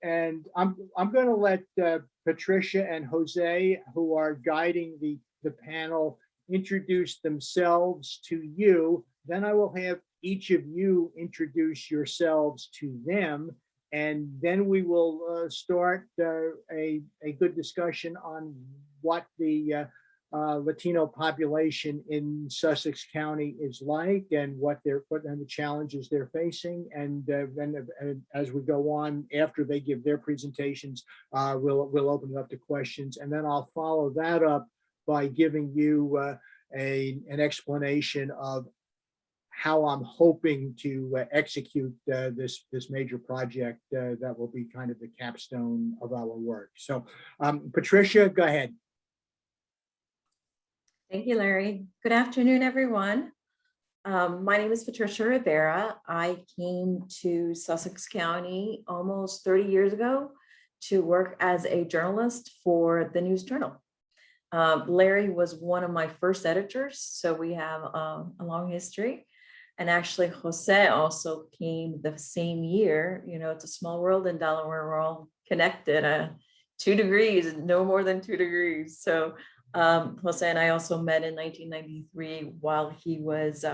and I'm going to let Patricia and Jose, who are guiding the panel, introduce themselves to you. Then I will have each of you introduce yourselves to them, and then we will start a good discussion on what the Latino population in Sussex County is like, and what and the challenges they're facing. And then as we go on, after they give their presentations, we'll open it up to questions, and then I'll follow that up by giving you an explanation of how I'm hoping to execute this major project that will be kind of the capstone of our work. So, Patricia, go ahead. Thank you, Larry. Good afternoon, everyone. My name is Patricia Rivera. I came to Sussex County almost 30 years ago to work as a journalist for the News Journal. Larry was one of my first editors, so we have a long history. And actually, Jose also came the same year. You know, it's a small world in Delaware. We're all connected. 2 degrees, no more than 2 degrees. So Jose and I also met in 1993 while he was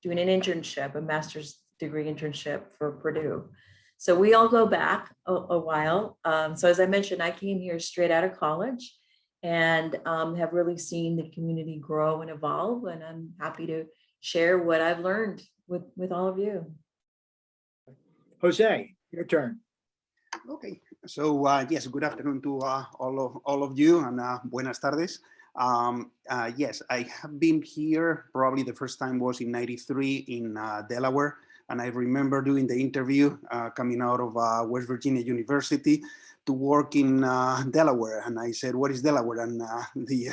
doing an internship, a master's degree internship for Purdue. So we all go back a while. So as I mentioned, I came here straight out of college and have really seen the community grow and evolve. And I'm happy to share what I've learned with all of you. Jose, your turn. Okay, so yes, good afternoon to all of you, and buenas tardes. Yes, I have been here, probably the first time was in '93 in Delaware, and I remember doing the interview coming out of West Virginia University to work in Delaware, and I said, what is Delaware? And the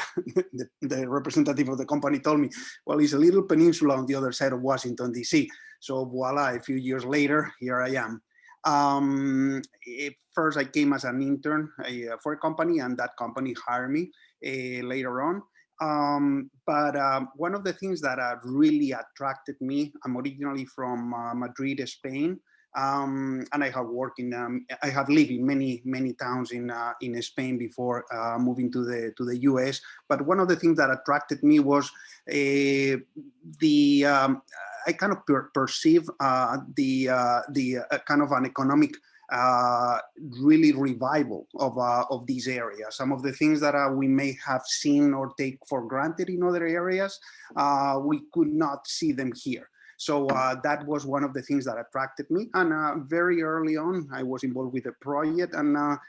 representative of the company told me, well, it's a little peninsula on the other side of Washington, D.C. So voila, a few years later, here I am. First, I came as an intern for a company, and that company hired me later on. But one of the things that really attracted me, I'm originally from Madrid, Spain, and I have worked in, I have lived in many towns in Spain before moving to the US. But one of the things that attracted me was I kind of perceive the kind of an economic really revival of these areas. Some of the things that we may have seen or take for granted in other areas, we could not see them here. So that was one of the things that attracted me. And very early on, I was involved with a project and a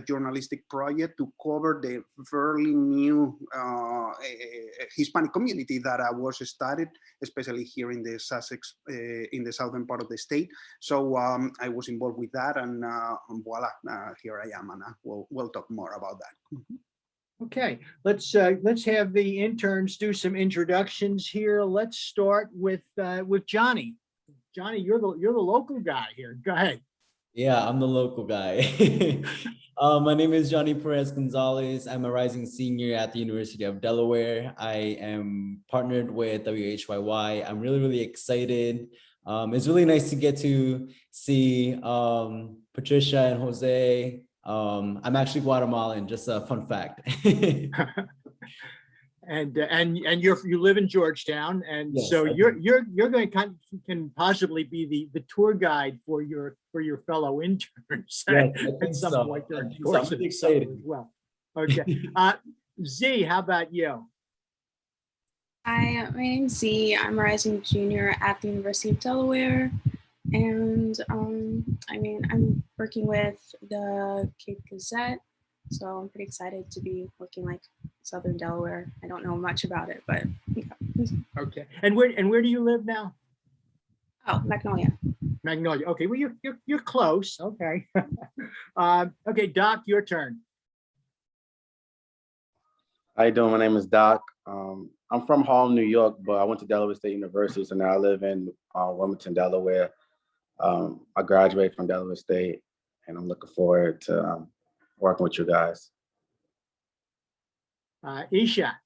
journalistic project to cover the fairly new Hispanic community that was started, especially here in the Sussex, in the southern part of the state. So I was involved with that, and voila, here I am, and we'll talk more about that. Mm-hmm. Okay, let's have the interns do some introductions here. Let's start with Johnny. Johnny, you're the local guy here. Go ahead. Yeah, I'm the local guy. My name is Johnny Perez Gonzalez. I'm a rising senior at the University of Delaware. I am partnered with WHYY. I'm really excited. It's really nice to get to see Patricia and Jose. I'm actually Guatemalan, just a fun fact. And you live in Georgetown, and yes, so you're going to can possibly be the tour guide for your fellow interns. Yes, at some point during the course of the summer as well. Okay, Z, how about you? Hi, my name's Z. I'm a rising junior at the University of Delaware, and I mean, I'm working with the Cape Gazette, so I'm pretty excited to be working like Southern Delaware. I don't know much about it, but yeah. Okay, and where do you live now? Oh, Magnolia. Magnolia. Okay, well you're close. Okay. Okay, Doc, your turn. How you doing? My name is Doc. I'm from Harlem, New York, but I went to Delaware State University, so now I live in Wilmington, Delaware. I graduated from Delaware State, and I'm looking forward to working with you guys. Isha.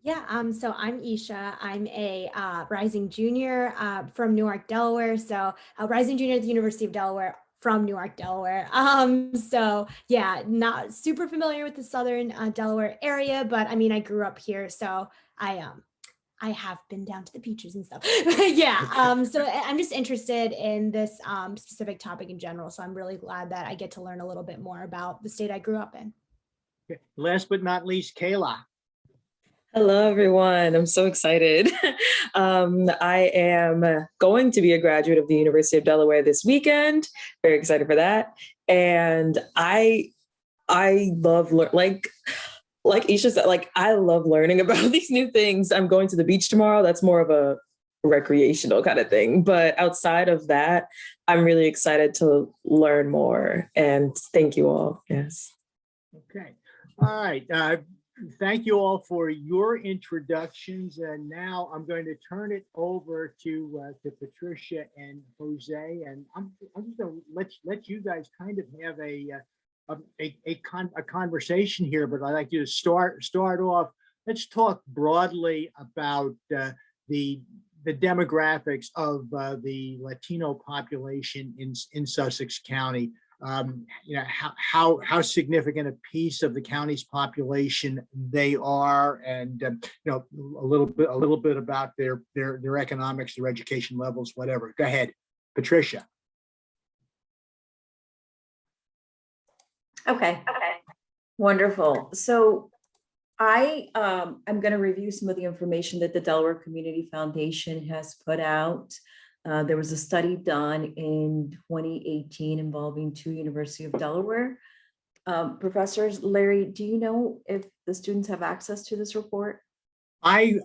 Yeah, so I'm Isha. I'm a rising junior from Newark, Delaware. So a rising junior at the University of Delaware from Newark, Delaware. So yeah, not super familiar with the Southern Delaware area, but I mean, I grew up here, so I have been down to the beaches and stuff. Yeah. So I'm just interested in this specific topic in general. So I'm really glad that I get to learn a little bit more about the state I grew up in. Okay. Last but not least, Kayla. Hello, everyone. I'm so excited. I am going to be a graduate of the University of Delaware this weekend. Very excited for that. And I love like Isha said, like I love learning about these new things. I'm going to the beach tomorrow. That's more of a recreational kind of thing. But outside of that, I'm really excited to learn more. And thank you all. Yes. Okay. All right. Thank you all for your introductions. And now I'm going to turn it over to Patricia and Jose. And I'm just going to let you guys kind of have a conversation here, but I'd like you to start off. Let's talk broadly about the demographics of the Latino population in Sussex County. You know, how significant a piece of the county's population they are, and you know, a little bit about their economics, their education levels, whatever. Go ahead, Patricia. Okay. Wonderful. So I'm going to review some of the information that the Delaware Community Foundation has put out. There was a study done in 2018 involving 2 University of Delaware professors. Larry, do you know if the students have access to this report? I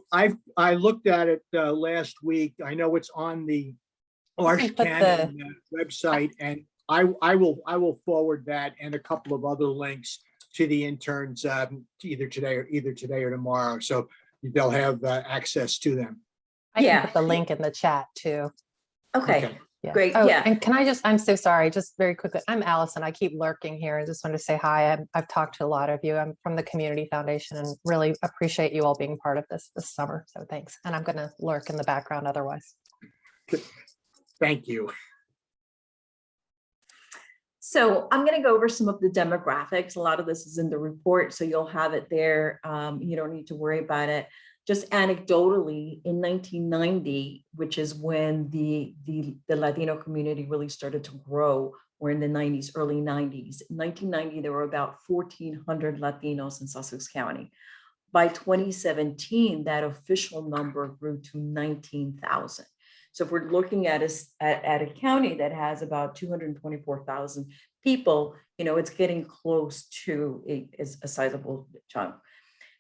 looked at it last week. I know it's on the Arch Cannon website, and I will forward that and a couple of other links to the interns either today or tomorrow, so they'll have access to them. I can put the link in the chat too. Okay. Yeah. Great. Oh, yeah. And can I just, I'm so sorry, just very quickly. I'm Allison. I keep lurking here and just wanted to say hi. I've talked to a lot of you. I'm from the Community Foundation and really appreciate you all being part of this summer. So thanks. And I'm going to lurk in the background otherwise. Thank you. So I'm going to go over some of the demographics. A lot of this is in the report, so you'll have it there. You don't need to worry about it. Just anecdotally, in 1990, which is when the Latino community really started to grow, or in the 90s, early 90s. In 1990, there were about 1,400 Latinos in Sussex County. By 2017, that official number grew to 19,000. So if we're looking at a county that has about 224,000 people, you know, it's getting close to a sizable chunk.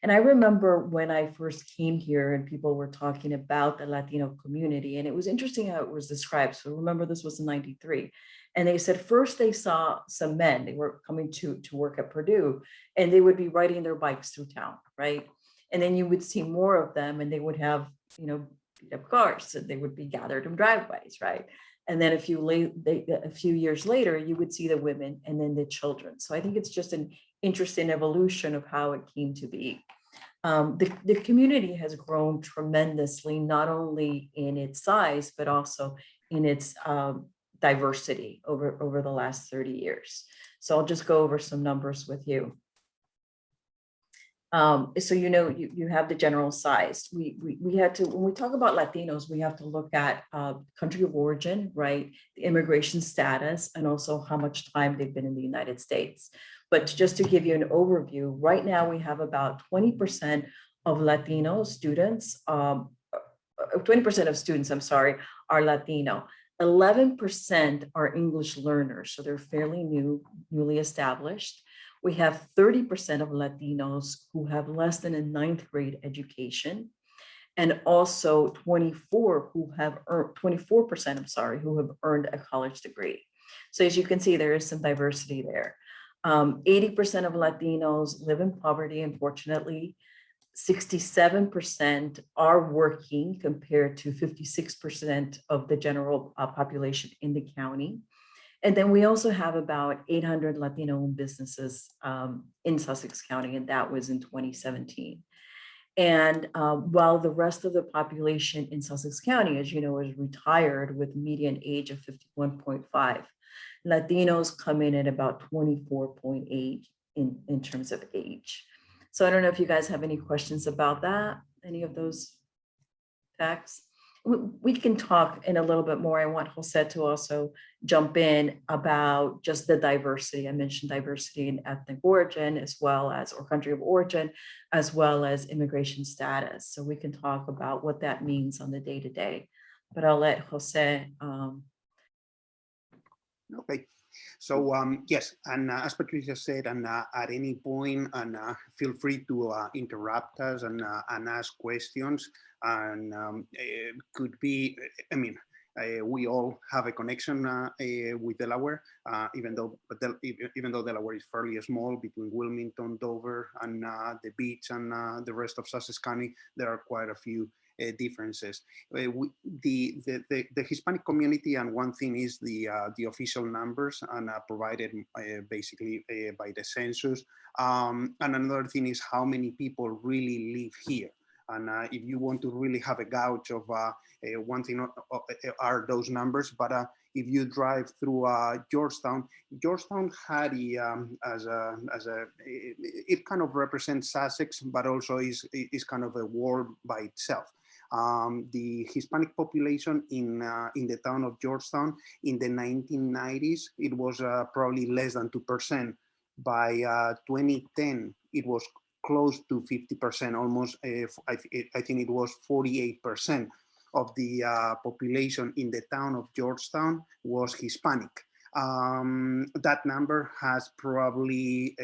And I remember when I first came here and people were talking about the Latino community, and it was interesting how it was described. So remember, this was in '93. And they said first they saw some men, they were coming to work at Purdue, and they would be riding their bikes through town, right? And then you would see more of them and they would have, you know, beat up cars, and they would be gathered in driveways, right? And then a few years later, you would see the women and then the children. So I think it's just an interesting evolution of how it came to be. The community has grown tremendously, not only in its size, but also in its diversity over the last 30 years. So I'll just go over some numbers with you. So, you know, you have the general size. We had to, when we talk about Latinos, we have to look at country of origin, right? The immigration status, and also how much time they've been in the United States. But just to give you an overview, right now we have about 20% of Latino students, 20% of students, I'm sorry, are Latino. 11% are English learners, so they're fairly newly established. We have 30% of Latinos who have less than a 9th grade education, and also 24% who have earned a college degree. So as you can see, there is some diversity there. 80% of Latinos live in poverty, unfortunately. 67% are working compared to 56% of the general population in the county. And then we also have about 800 Latino-owned businesses in Sussex County, and that was in 2017. And while the rest of the population in Sussex County, as you know, is retired with median age of 51.5. Latinos come in at about 24.8 in terms of age. So I don't know if you guys have any questions about that, any of those facts. We can talk in a little bit more. I want Jose to also jump in about just the diversity. I mentioned diversity in ethnic origin, as well as, or country of origin, as well as immigration status. So we can talk about what that means on the day-to-day. But I'll let Jose. Okay. So yes, and as Patricia said, and at any point, and feel free to interrupt us and ask questions. And it could be, I mean, we all have a connection with Delaware, even though Delaware is fairly small between Wilmington, Dover, and the beach, and the rest of Sussex County. There are quite a few differences. The Hispanic community, and one thing is the official numbers, and provided basically by the census. And another thing is how many people really live here. And if you want to really have a gauge of one thing are those numbers, but if you drive through Georgetown had it kind of represents Sussex, but also is kind of a world by itself. The Hispanic population in the town of Georgetown in the 1990s, it was probably less than 2%. By 2010, it was close to 50%, almost, I think it was 48% of the population in the town of Georgetown was Hispanic. That number has probably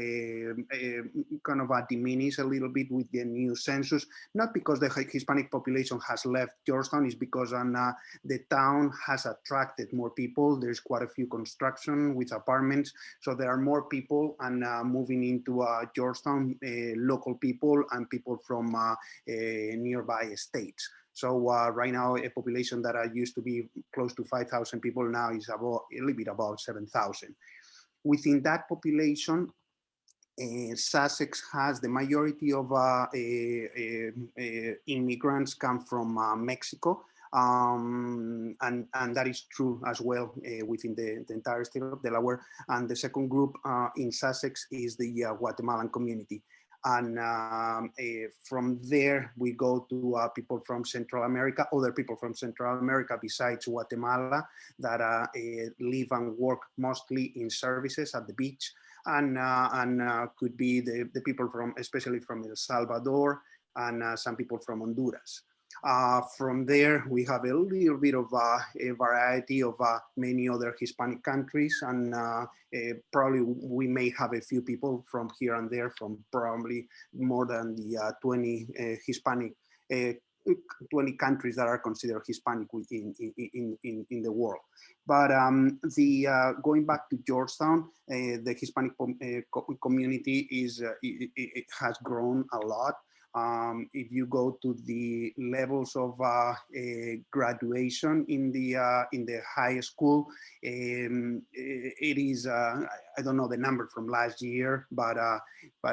kind of diminished a little bit with the new census, not because the Hispanic population has left Georgetown, it's because the town has attracted more people. There's quite a few construction with apartments, so there are more people and moving into Georgetown, local people and people from nearby states. So right now, a population that used to be close to 5,000 people now is about, a little bit above 7,000. Within that population, Sussex has the majority of immigrants come from Mexico. And that is true as well within the entire state of Delaware. And the second group in Sussex is the Guatemalan community. And from there, we go to people from Central America, other people from Central America besides Guatemala that live and work mostly in services at the beach, and could be the people from, especially from El Salvador, and some people from Honduras. From there, we have a little bit of a variety of many other Hispanic countries, and probably we may have a few people from here and there, from probably more than the 20 Hispanic, 20 countries that are considered Hispanic in the world. But going back to Georgetown, the Hispanic community it has grown a lot. If you go to the levels of graduation in the high school, it is I don't know the number from last year, but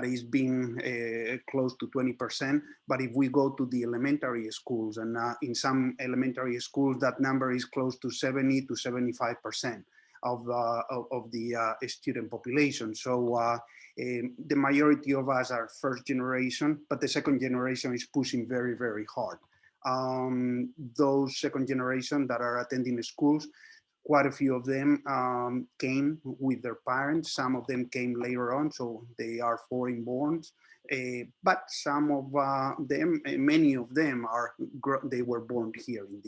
it's been close to 20%. But if we go to the elementary schools, and in some elementary schools, that number is close to 70 to 75% of the student population. So the majority of us are first generation, but the second generation is pushing very, very hard. Those second generation that are attending schools, quite a few of them came with their parents. Some of them came later on, so they are foreign born. But some of them, many of them they were born here in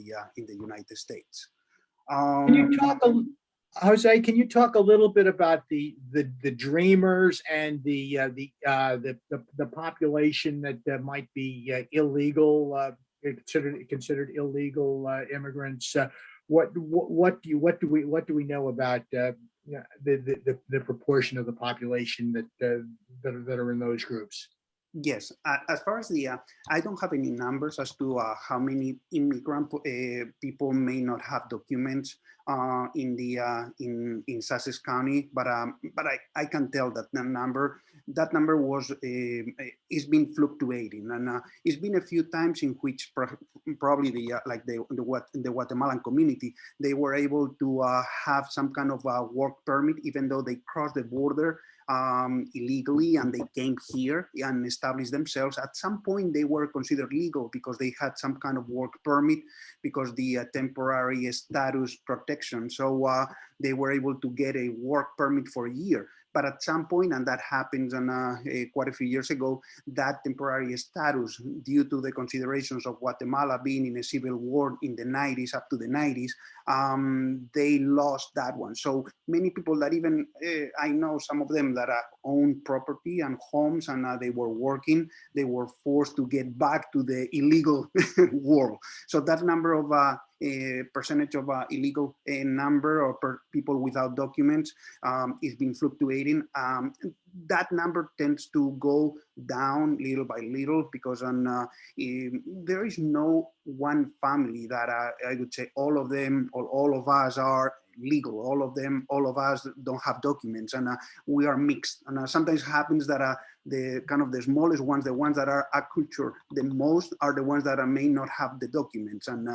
the United States. Can you talk Jose, can you talk a little bit about the dreamers and the population that might be illegal, considered illegal immigrants? What do we know about the proportion of the population that are in those groups? Yes, as far as I don't have any numbers as to how many immigrant people may not have documents in Sussex County, but I can tell that that number was it's been fluctuating, and it's been a few times in which probably the Guatemalan community, they were able to have some kind of a work permit, even though they crossed the border illegally and they came here and established themselves. At some point they were considered legal because they had some kind of work permit because the temporary status protection. So they were able to get a work permit for a year. But at some point, and that happens quite a few years ago, that temporary status, due to the considerations of Guatemala being in a civil war in the 90s, up to the 90s, they lost that one. So many people that even, I know some of them that own property and homes, and they were working, they were forced to get back to the illegal world. So that number of percentage of illegal number or people without documents is been fluctuating. That number tends to go down little by little because there is no one family that I would say all of them or all of us are legal. All of us don't have documents, and we are mixed. And sometimes happens that the kind of the smallest ones, the ones that are acculturated the most, are the ones that may not have the documents. And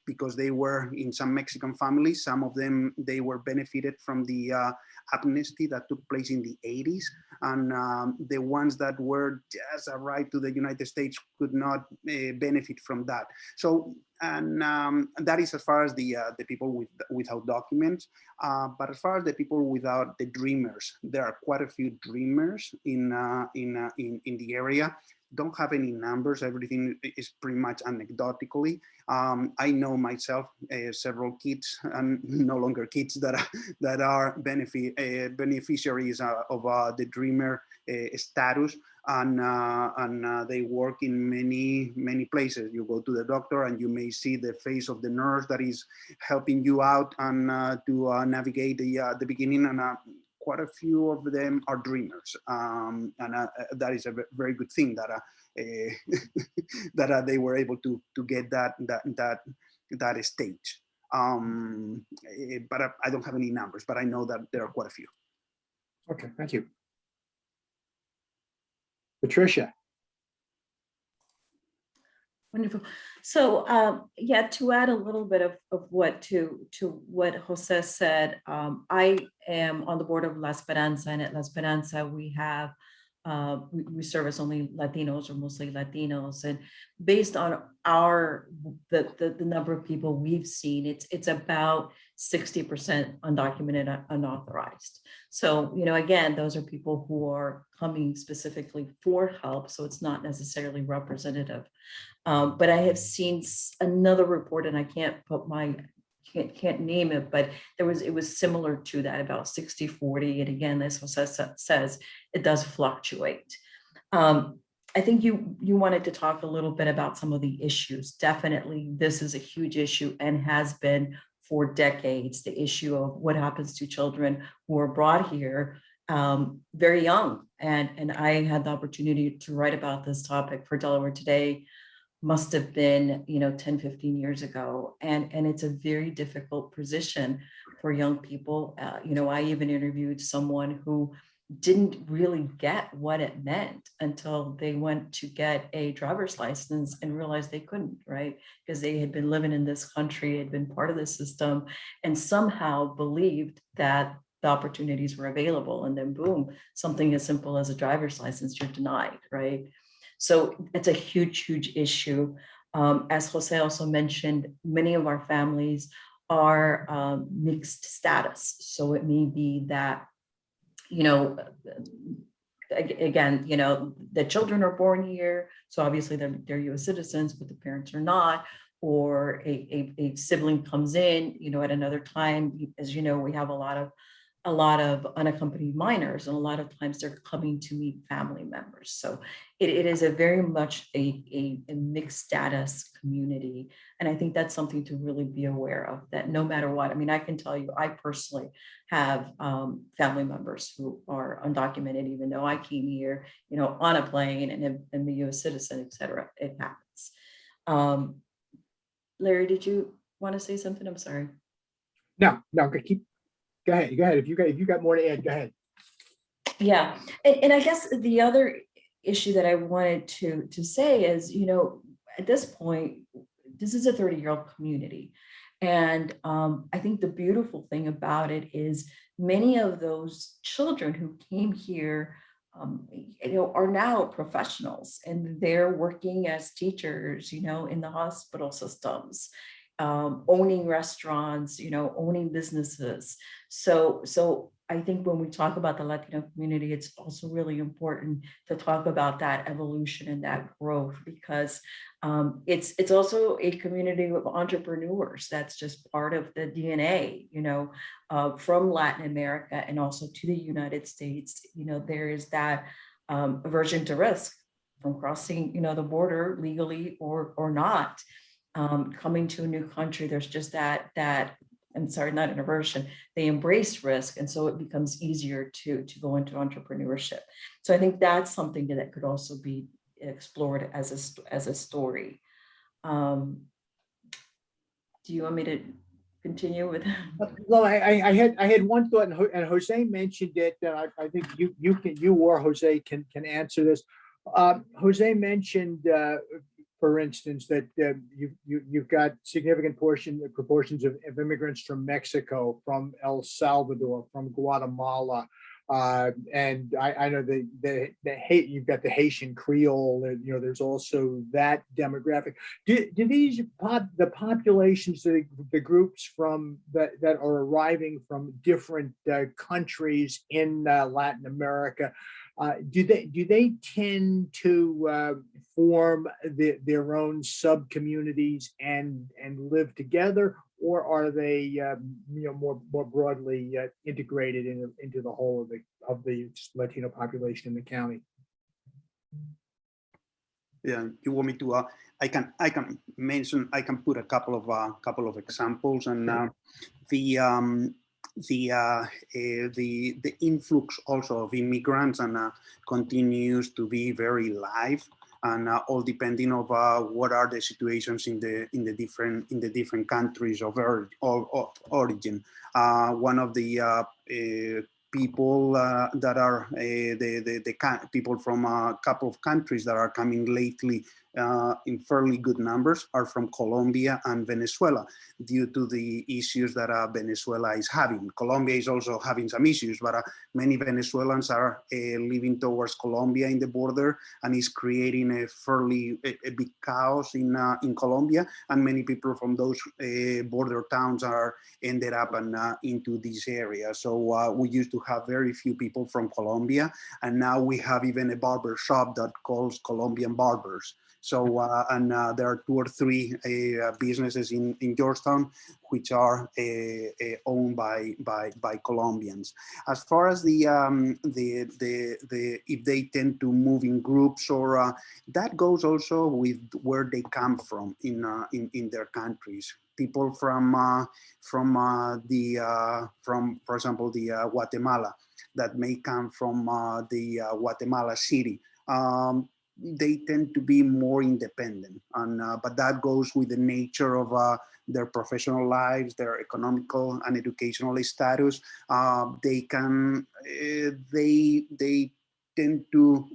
because they were in some Mexican families, some of them, they were benefited from the amnesty that took place in the 80s. And the ones that were just arrived to the United States could not benefit from that. So, and that is as far as the people without documents. But as far as the people without the dreamers, there are quite a few dreamers in the area. Don't have any numbers. Everything is pretty much anecdotically. I know myself several kids, and no longer kids, that are beneficiaries of the dreamer status, and they work in many places. You go to the doctor and you may see the face of the nurse that is helping you out and to navigate the beginning, and quite a few of them are dreamers, and that is a very good thing that that they were able to get that stage. But I don't have any numbers, but I know that there are quite a few. Okay, thank you. Patricia. Wonderful. So yeah, to add a little bit of what to what Jose said, I am on the board of La Esperanza, and at La Esperanza we have we service only Latinos, or mostly Latinos, and based on the number of people we've seen, it's about 60% undocumented, unauthorized. So, you know, again, those are people who are coming specifically for help, so it's not necessarily representative. But I have seen another report, and I can't put can't name it, but it was similar to that, about 60-40. And again, this says it does fluctuate. I think you wanted to talk a little bit about some of the issues. Definitely, this is a huge issue and has been for decades, the issue of what happens to children who are brought here very young. And I had the opportunity to write about this topic for Delaware Today, must have been, 10, 15 years ago. And it's a very difficult position for young people. I even interviewed someone who didn't really get what it meant until they went to get a driver's license and realized they couldn't, right? Because they had been living in this country, had been part of the system, and somehow believed that the opportunities were available. And then boom, something as simple as a driver's license, you're denied, right? So it's a huge, huge issue. As Jose also mentioned, many of our families are mixed status. So it may be that, again, the children are born here, so obviously they're U.S. citizens, but the parents are not, or a sibling comes in, at another time. As you know, we have a lot of unaccompanied minors, and a lot of times they're coming to meet family members. So it is a very much a mixed status community. And I think that's something to really be aware of, that no matter what, I mean, I can tell you, I personally have family members who are undocumented, even though I came here, on a plane and am a US citizen, et cetera. It happens. Larry, did you want to say something? I'm sorry. No, go ahead. If you got more to add, go ahead. Yeah, and I guess the other issue that I wanted to say is, at this point, this is a 30-year-old community. And I think the beautiful thing about it is many of those children who came here, are now professionals, and they're working as teachers, in the hospital systems, owning restaurants, owning businesses. So I think when we talk about the Latino community, it's also really important to talk about that evolution and that growth, because it's also a community of entrepreneurs. That's just part of the DNA, from Latin America and also to the United States. There is that aversion to risk from crossing, the border legally or not. Coming to a new country, there's just that I'm sorry, not an aversion, they embrace risk. And so it becomes easier to go into entrepreneurship. So I think that's something that could also be explored as a story. Do you want me to continue with? Well, I had one thought, and Jose mentioned it, that I think you or Jose can answer this. Jose mentioned, for instance, that you've got significant proportions of immigrants from Mexico, from El Salvador, from Guatemala, and I know you've got the Haitian Creole, and there's also that demographic. Do these the populations, the groups from that are arriving from different countries in Latin America, do they tend to form their own sub communities and live together, or are they more broadly integrated into the whole of the Latino population in the county? Yeah, you want me to? I can mention. I can put a couple of examples, and the influx also of immigrants and continues to be very live, and all depending of what are the situations in the different countries of origin. One of the people that are the people from a couple of countries that are coming lately in fairly good numbers are from Colombia and Venezuela, due to the issues that Venezuela is having. Colombia is also having some issues, but many Venezuelans are living towards Colombia in the border, and is creating a big chaos in Colombia, and many people from those border towns are ended up and into this area. So we used to have very few people from Colombia, and now we have even a barber shop that calls Colombian barbers. So, and there are 2 or 3 businesses in Georgetown which are owned by Colombians. As far as if they tend to move in groups, or that goes also with where they come from in their countries. People from for example, the Guatemala, that may come from the Guatemala city. They tend to be more independent, and but that goes with the nature of their professional lives, their economical and educational status. They tend to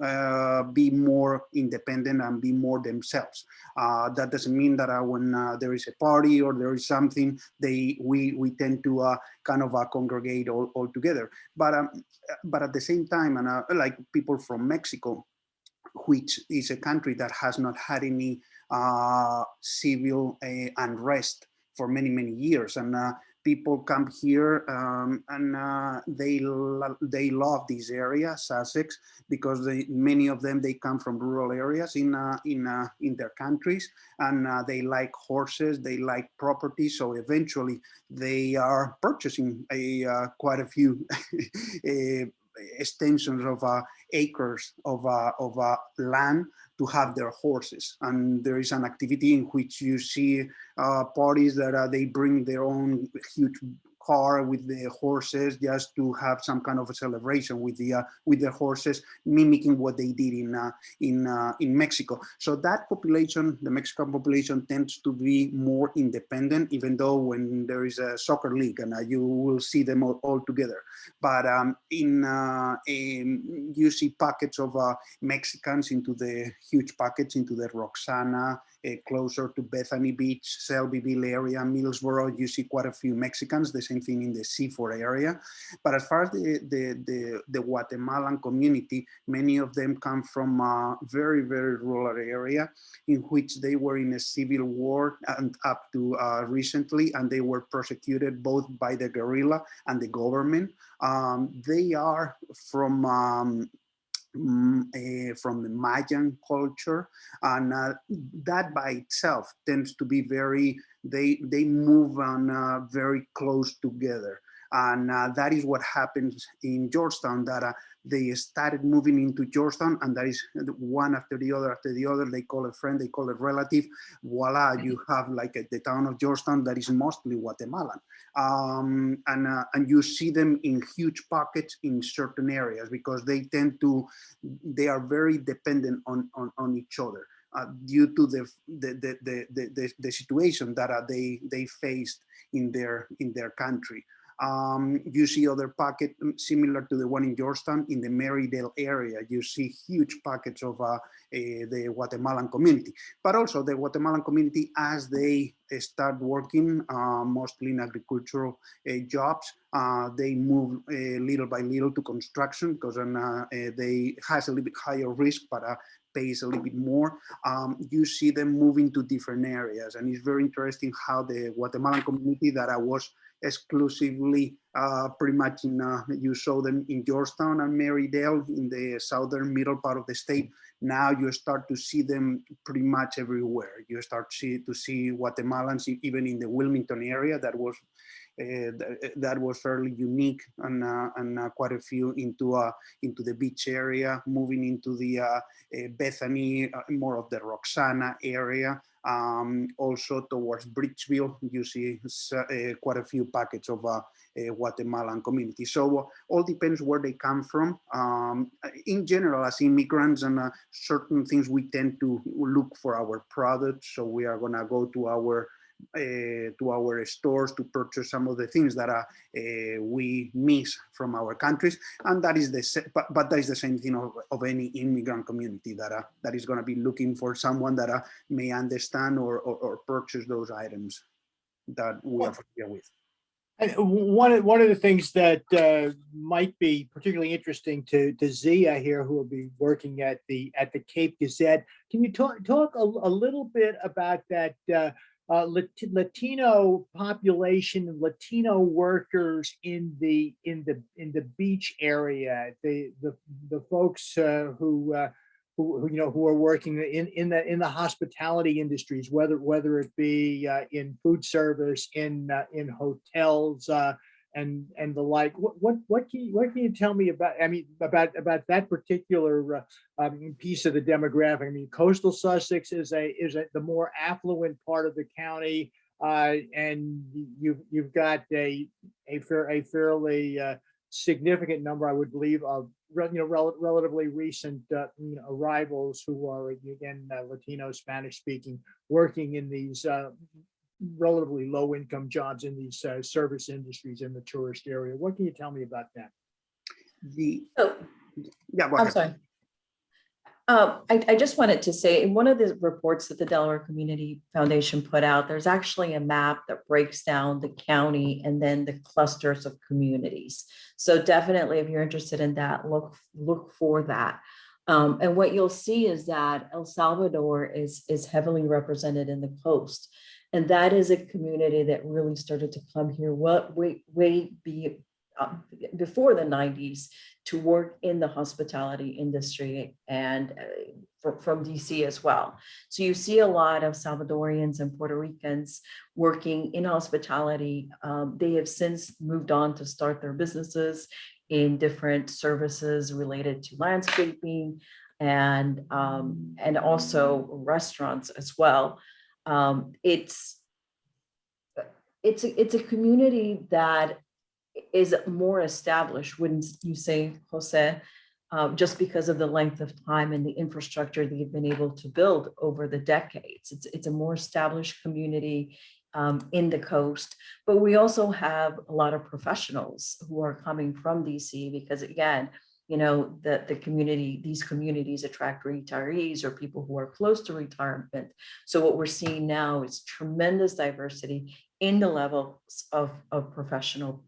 be more independent and be more themselves. That doesn't mean that when there is a party or there is something, we tend to kind of congregate all together. But at the same time, and like people from Mexico, which is a country that has not had any civil unrest for many years, and people come here and they love this area, Sussex, because many of them, they come from rural areas in their countries, and they like horses, they like property, so eventually they are purchasing quite a few extensions of acres of land to have their horses. And there is an activity in which you see parties that they bring their own huge car with the horses just to have some kind of a celebration with the horses, mimicking what they did in Mexico. So that population, the Mexican population, tends to be more independent, even though when there is a soccer league and you will see them all together. But you see pockets of Mexicans into the huge pockets into the Roxana, closer to Bethany Beach, Selbyville area, Middlesboro. You see quite a few Mexicans. The same thing in the C4 area. But as far as the Guatemalan community, many of them come from a very, very rural area in which they were in a civil war and up to recently, and they were persecuted both by the guerrilla and the government. They are from the Mayan culture, and that by itself tends to be very, they move on very close together. And that is what happens in Georgetown, that they started moving into Georgetown, and that is one after the other, they call a friend, they call a relative. Voila, you have like the town of Georgetown that is mostly Guatemalan. And you see them in huge pockets in certain areas because they are very dependent on each other. Due to the situation that they faced in their country. You see other pockets similar to the one in Georgetown in the Marydale area. You see huge pockets of the Guatemalan community, but also the Guatemalan community as they start working mostly in agricultural jobs. They move little by little to construction because they has a little bit higher risk, but pays a little bit more. You see them moving to different areas, and it's very interesting how the Guatemalan community that I was exclusively pretty much in, you saw them in Georgetown and Marydale in the southern middle part of the state. Now you start to see them pretty much everywhere. You start to see Guatemalans even in the Wilmington area. That was fairly unique, and quite a few into the beach area, moving into the Bethany, more of the Roxana area. Also towards Bridgeville, you see quite a few pockets of Guatemalan community. So all depends where they come from. In general, as immigrants and certain things, we tend to look for our products. So we are gonna go to our stores to purchase some of the things that we miss from our countries, and that is but that is the same thing of any immigrant community that is going to be looking for someone that may understand or purchase those items that we are familiar with. And one of the things that might be particularly interesting to Zia here, who will be working at the Cape Gazette, can you talk a little bit about that Latino population and Latino workers in the beach area, the folks who are working in the hospitality industries, whether it be in food service, in hotels, and the like. What can you tell me about? I mean, about that particular piece of the demographic. I mean, coastal Sussex is the more affluent part of the county, and you've got a fairly significant number, I would believe, of relatively recent arrivals who are again Latino, Spanish speaking, working in these relatively low income jobs in these service industries in the tourist area. What can you tell me about that? Yeah, go ahead. I'm sorry. I just wanted to say, in one of the reports that the Delaware Community Foundation put out, there's actually a map that breaks down the county and then the clusters of communities. So definitely, if you're interested in that, look for that. And what you'll see is that El Salvador is heavily represented in the coast. And that is a community that really started to come here way before the 90s to work in the hospitality industry, and from DC as well. So you see a lot of Salvadorians and Puerto Ricans working in hospitality. They have since moved on to start their businesses in different services related to landscaping and also restaurants as well. It's it's a community that is more established, wouldn't you say, Jose? Just because of the length of time and the infrastructure they've been able to build over the decades. It's a more established community in the coast, but we also have a lot of professionals who are coming from DC because, again, you know, the community, these communities attract retirees or people who are close to retirement. So what we're seeing now is tremendous diversity in the levels of professional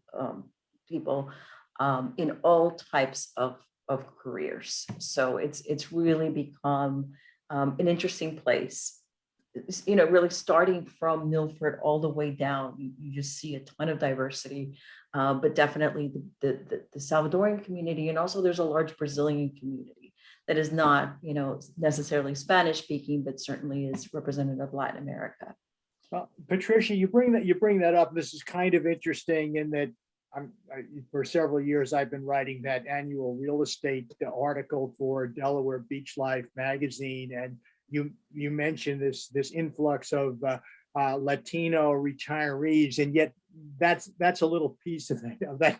people in all types of careers. So it's really become an interesting place. You know, really starting from Milford all the way down, you just see a ton of diversity, but definitely the Salvadorian community, and also there's a large Brazilian community that is not, you know, necessarily Spanish speaking, but certainly is representative of Latin America. Well, Patricia, you bring that up. This is kind of interesting in that for several years, I've been writing that annual real estate article for Delaware Beach Life magazine, and you mentioned this influx of Latino retirees, and yet that's a little piece of that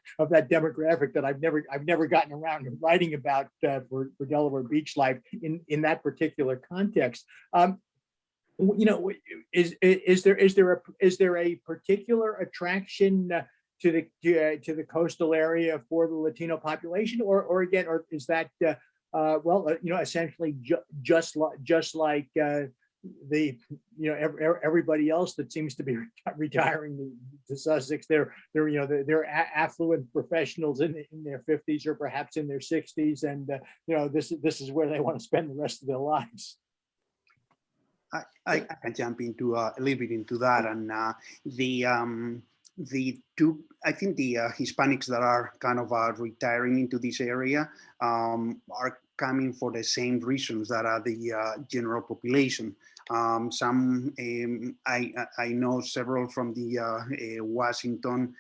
demographic that I've never gotten around to writing about for Delaware Beach Life in that particular context. You know, is there a particular attraction to the coastal area for the Latino population, or is that well, you know, essentially just like the, you know, everybody else that seems to be retiring to Sussex, they're you know, they're affluent professionals in their 50s or perhaps in their 60s, and you know, this is where they want to spend the rest of their lives. I can jump into a little bit into that, and the two, I think the Hispanics that are kind of retiring into this area are coming for the same reasons that are the general population. Some I know several from the Washington,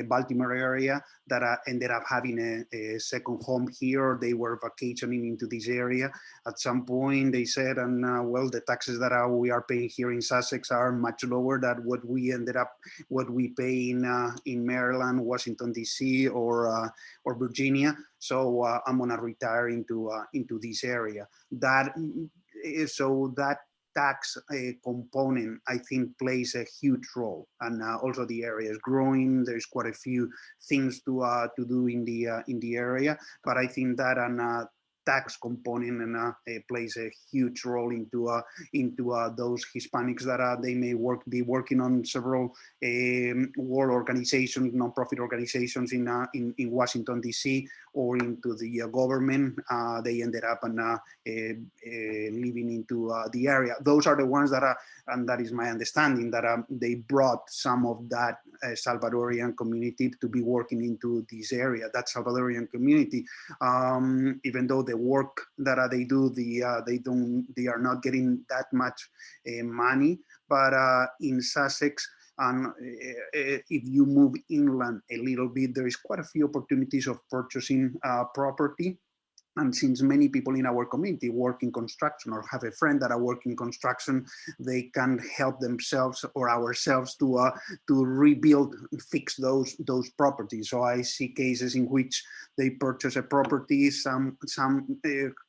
Baltimore area that ended up having a second home here. They were vacationing into this area. At some point, they said, and well, the taxes that we are paying here in Sussex are much lower than what we pay in Maryland, Washington D.C., or Virginia. So I'm gonna retire into this area. That tax component, I think, plays a huge role, and also the area is growing. There's quite a few things to do in the area, but I think that tax component and plays a huge role into those Hispanics that they may be working on several world organizations, nonprofit organizations in Washington D.C. or into the government. They ended up living into the area. Those are the ones that and that is my understanding, that they brought some of that Salvadorian community to be working into this area. That Salvadorian community, even though the work that they do, they are not getting that much money, but in Sussex, and if you move inland a little bit, there is quite a few opportunities of purchasing property. And since many people in our community work in construction or have a friend that are working construction, they can help themselves or ourselves to rebuild, fix those properties. So I see cases in which they purchase a property, some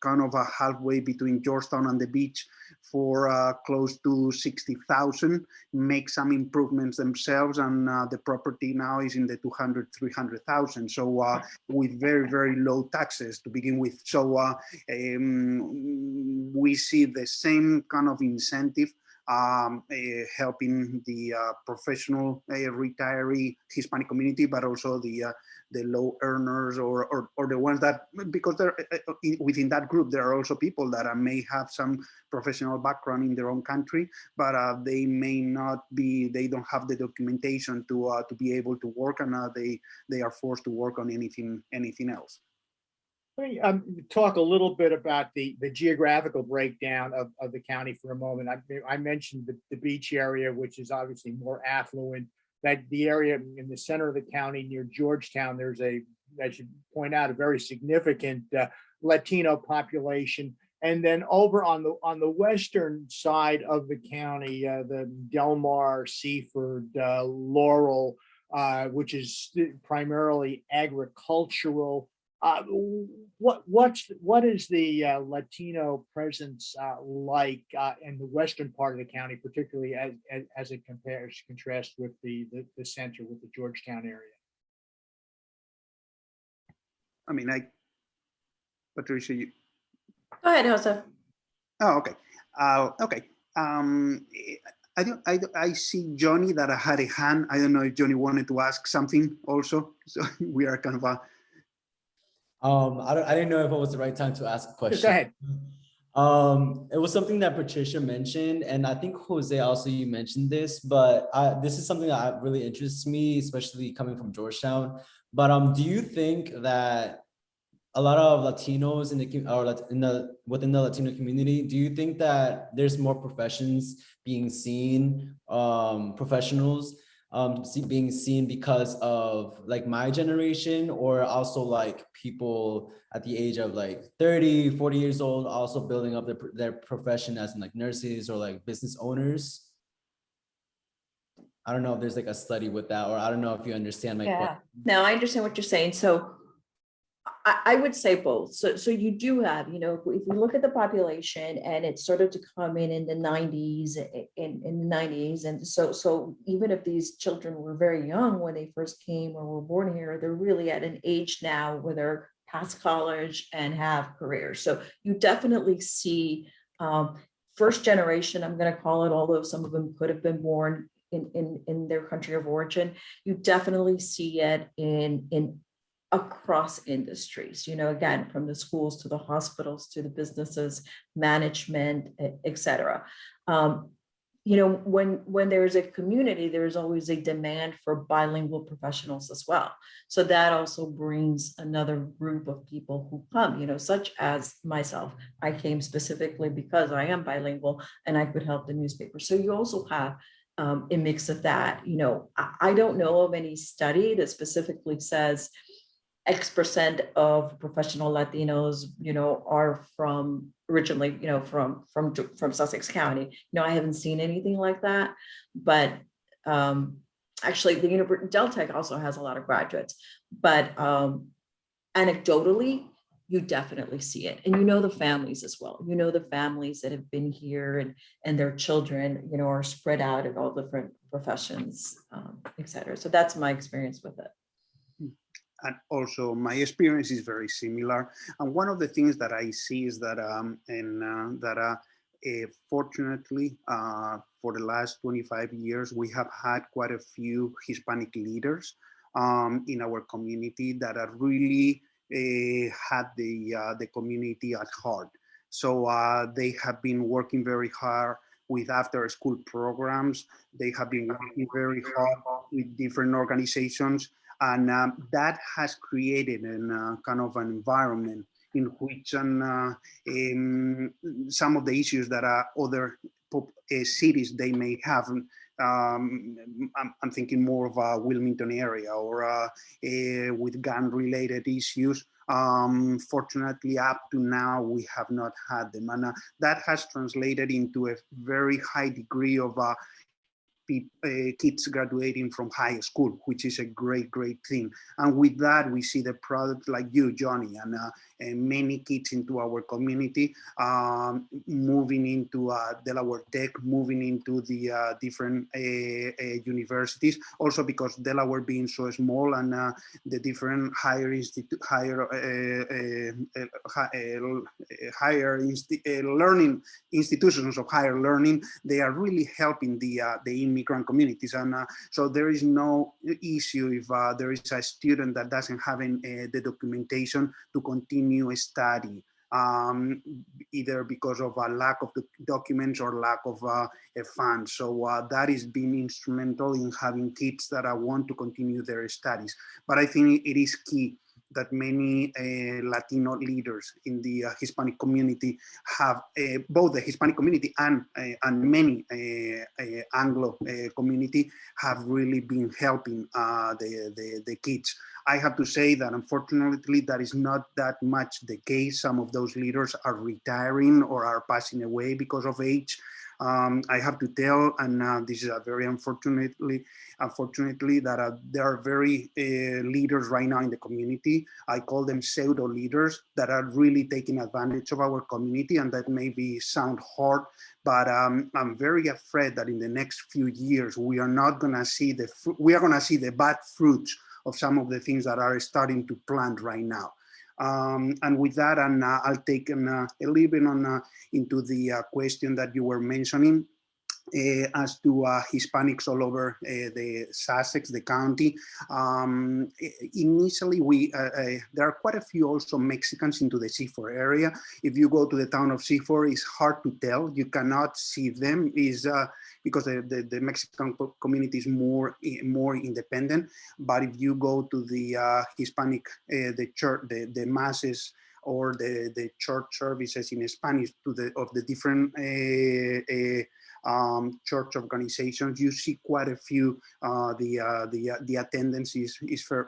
kind of a halfway between Georgetown and the beach, for close to 60,000, make some improvements themselves, and the property now is in the 200, 300,000. So with very, very low taxes to begin with. So we see the same kind of incentive helping the professional retiree Hispanic community, but also the low earners or the ones that, because they're within that group, there are also people that may have some professional background in their own country, but they may not be, they don't have the documentation to be able to work, and they are forced to work on anything else. Let me talk a little bit about the geographical breakdown of the county for a moment. I mentioned the beach area, which is obviously more affluent. That the area in the center of the county near Georgetown, there's I should point out, a very significant Latino population. And then over on the western side of the county, the Delmar, Seaford, Laurel, which is primarily agricultural. What is the Latino presence like in the western part of the county, particularly as it contrasts with the center, with the Georgetown area? I mean, Patricia, you, Go ahead, Jose. oh, okay. Okay. I see Johnny that I had a hand. I don't know if Johnny wanted to ask something also. So we are kind of I didn't know if it was the right time to ask a question. Go ahead. It was something that Patricia mentioned, and I think Jose also you mentioned this, but this is something that really interests me, especially coming from Georgetown. But do you think that a lot of Latinos within the Latino community, do you think that there's more professions being seen, professionals being seen because of like my generation, or also like people at the age of like 30, 40 years old, also building up their profession as in like nurses or like business owners? I don't know if there's like a study with that, or I don't know if you understand my question. Now I understand what you're saying. So I would say both. So you do have, if we look at the population, and it started to come in the 90s, in the 90s. And so even if these children were very young when they first came or were born here, they're really at an age now where they're past college and have careers. So you definitely see first generation, I'm going to call it, although some of them could have been born in their country of origin, you definitely see it in across industries, again, from the schools to the hospitals to the businesses, management, et cetera. When there's a community, there's always a demand for bilingual professionals as well. So that also brings another group of people who come, such as myself. I came specifically because I am bilingual and I could help the newspaper. So you also have a mix of that. I don't know of any study that specifically says X% of professional Latinos, are originally, from Sussex County. I haven't seen anything like that, but actually the Deltech also has a lot of graduates, but anecdotally, you definitely see it. And the families as well. The families that have been here and their children, are spread out in all different professions, et cetera. So that's my experience with it. and also my experience is very similar. And one of the things that I see is that, fortunately, for the last 25 years, we have had quite a few Hispanic leaders in our community that are really had the community at heart. So they have been working very hard with after school programs. They have been working very hard with different organizations. And that has created kind of an environment in which some of the issues that other cities they may have. I'm thinking more of a Wilmington area or with gun-related issues. Fortunately, up to now, we have not had them. And that has translated into a very high degree of kids graduating from high school, which is a great thing. And with that, we see the product like you, Johnny, and many kids into our community moving into Delaware Tech, moving into the different universities. Also because Delaware being so small and the different learning institutions of higher learning, they are really helping the immigrant communities. And so there is no issue if there is a student that doesn't have the documentation to continue a study, either because of a lack of the documents or lack of funds. So that is being instrumental in having kids that want to continue their studies. But I think it is key that many Latino leaders in the Hispanic community have, both the Hispanic community and many Anglo community have really been helping the kids. I have to say that unfortunately that is not that much the case. Some of those leaders are retiring or are passing away because of age. I have to tell, and this is a very unfortunately that there are very leaders right now in the community. I call them pseudo leaders that are really taking advantage of our community, and that maybe sound hard, but I'm very afraid that in the next few years we are not going to see the bad fruits of some of the things that are starting to plant right now. And with that, and I'll take a little bit on into the question that you were mentioning. As to Hispanics all over the Sussex, the county. Initially, there are quite a few also Mexicans into the C4 area. If you go to the town of C4, it's hard to tell. You cannot see them because the Mexican community is more independent. But if you go to the Hispanic, the church, the masses, or the church services in Spanish of the different church organizations, you see quite a few. The attendance is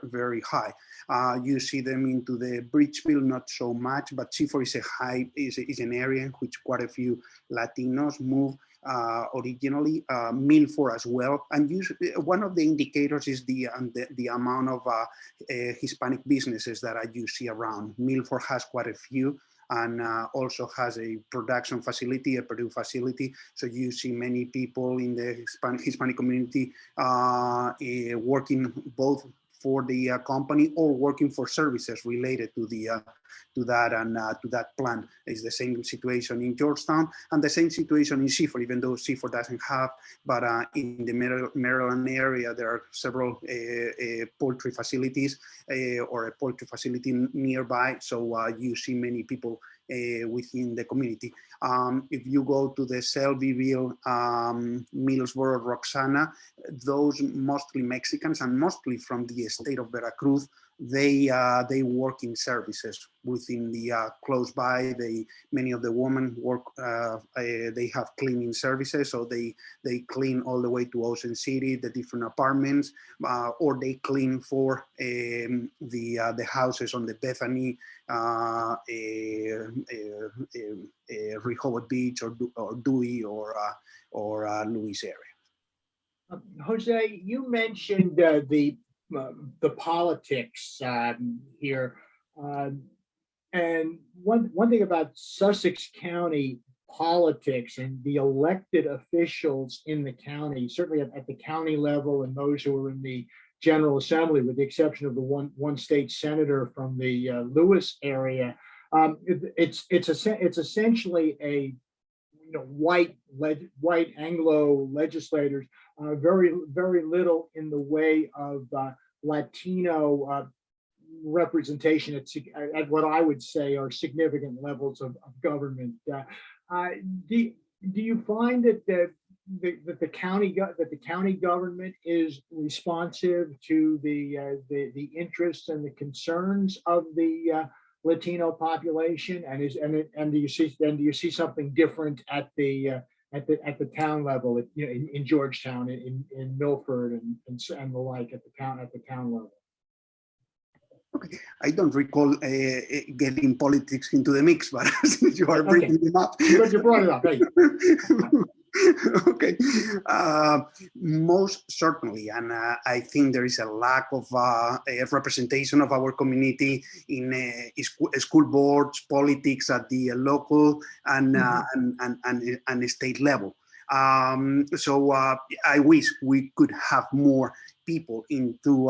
very high. You see them into the Bridgeville, not so much, but C4 is an area in which quite a few Latinos move. Originally, Milford as well, and usually one of the indicators is the amount of Hispanic businesses that you see around. Milford has quite a few, and also has a production facility, a Purdue facility. So you see many people in the Hispanic community working both for the company or working for services related to that plant. It's the same situation in Georgetown and the same situation in Seaford, even though Seaford doesn't have, but in the Maryland area, there are several poultry facilities or a poultry facility nearby. So you see many people within the community. If you go to the Selbyville, Millsboro, Roxana, those mostly Mexicans and mostly from the state of Veracruz, they work in services within the close by. Many of the women work. They have cleaning services, so they clean all the way to Ocean City, the different apartments, or they clean for the houses on the Bethany, Rehoboth Beach, or Dewey, or Louis area. Jose, you mentioned the politics here, and one thing about Sussex County politics and the elected officials in the county, certainly at the county level, and those who are in the General Assembly, with the exception of the one state senator from the Lewis area, it's essentially a white Anglo legislators, very little in the way of Latino representation at what I would say are significant levels of government. Do you find that the county government is responsive to the interests and the concerns of the Latino population, and do you see something different at the town level, in Georgetown, in Milford, and the like, at the town level? Okay, I don't recall getting politics into the mix, but since you are bringing them up, but you brought it up. Hey. Okay, most certainly, and I think there is a lack of representation of our community in school boards, politics at the local and state level. So I wish we could have more people into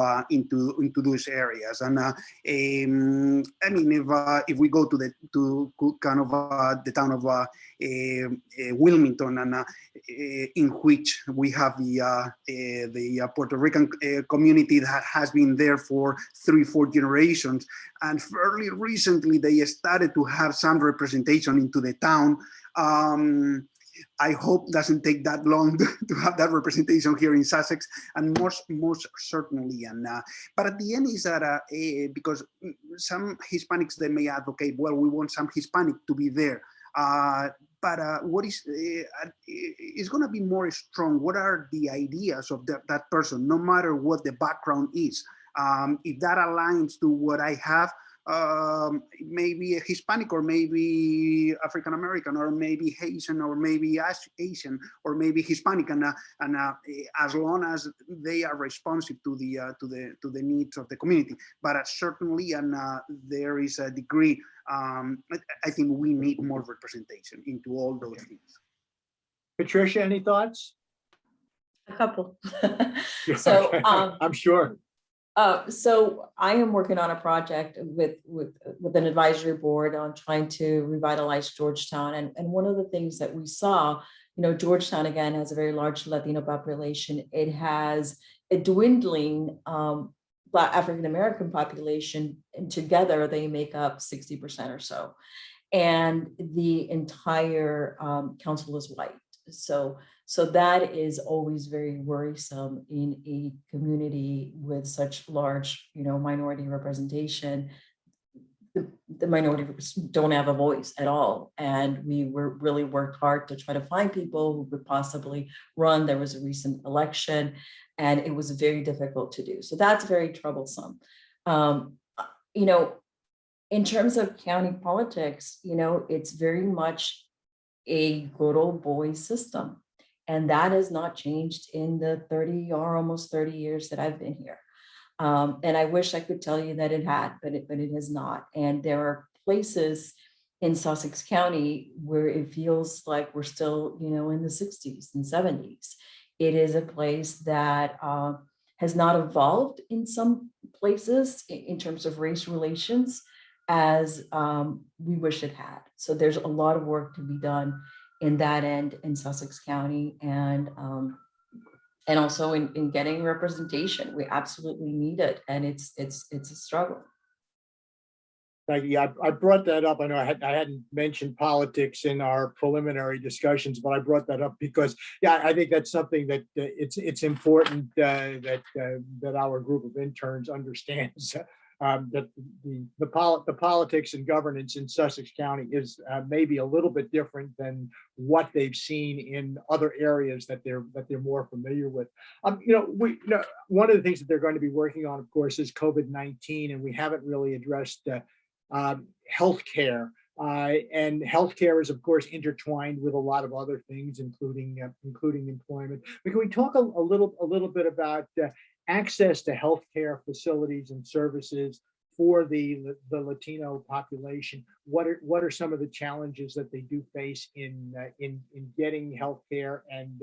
those areas. And I mean, if we go to kind of the town of Wilmington, and in which we have the Puerto Rican community that has been there for 3-4 generations, and fairly recently they started to have some representation into the town. I hope doesn't take that long to have that representation here in Sussex, and most certainly. And but at the end is that because some Hispanics, they may advocate, well, we want some Hispanic to be there. But what is going to be more strong? What are the ideas of that person, no matter what the background is? If that aligns to what I have, maybe a Hispanic, or maybe African American, or maybe Haitian, or maybe Asian, or maybe Hispanic, and as long as they are responsive to the needs of the community. But certainly, and there is a degree. I think we need more representation into all those things. Patricia, any thoughts? A couple. Yeah, So, okay. I'm sure. So I am working on a project with an advisory board on trying to revitalize Georgetown. And one of the things that we saw, Georgetown again has a very large Latino population. It has a dwindling Black African-American population, and together they make up 60% or so. And the entire council is white. So that is always very worrisome in a community with such large, minority representation. The minority groups don't have a voice at all. And we really worked hard to try to find people who could possibly run. There was a recent election and it was very difficult to do. So that's very troublesome. In terms of county politics, it's very much a good old boy system. And that has not changed in the 30 or almost 30 years that I've been here. And I wish I could tell you that it had, but it has not. And there are places in Sussex County where it feels like we're still, in the 60s and 70s. It is a place that has not evolved in some places in terms of race relations as we wish it had. So there's a lot of work to be done in that end in Sussex County, and also in getting representation. We absolutely need it, and it's a struggle. Thank you. Yeah, I brought that up. I know I hadn't mentioned politics in our preliminary discussions, but I brought that up because, I think that's something that it's important that our group of interns understands. That the politics and governance in Sussex County is maybe a little bit different than what they've seen in other areas that they're more familiar with. One of the things that they're going to be working on, of course, is COVID-19, and we haven't really addressed healthcare. And healthcare is, of course, intertwined with a lot of other things, including employment. But can we talk a little bit about access to healthcare facilities and services for the Latino population? What are some of the challenges that they do face in getting healthcare and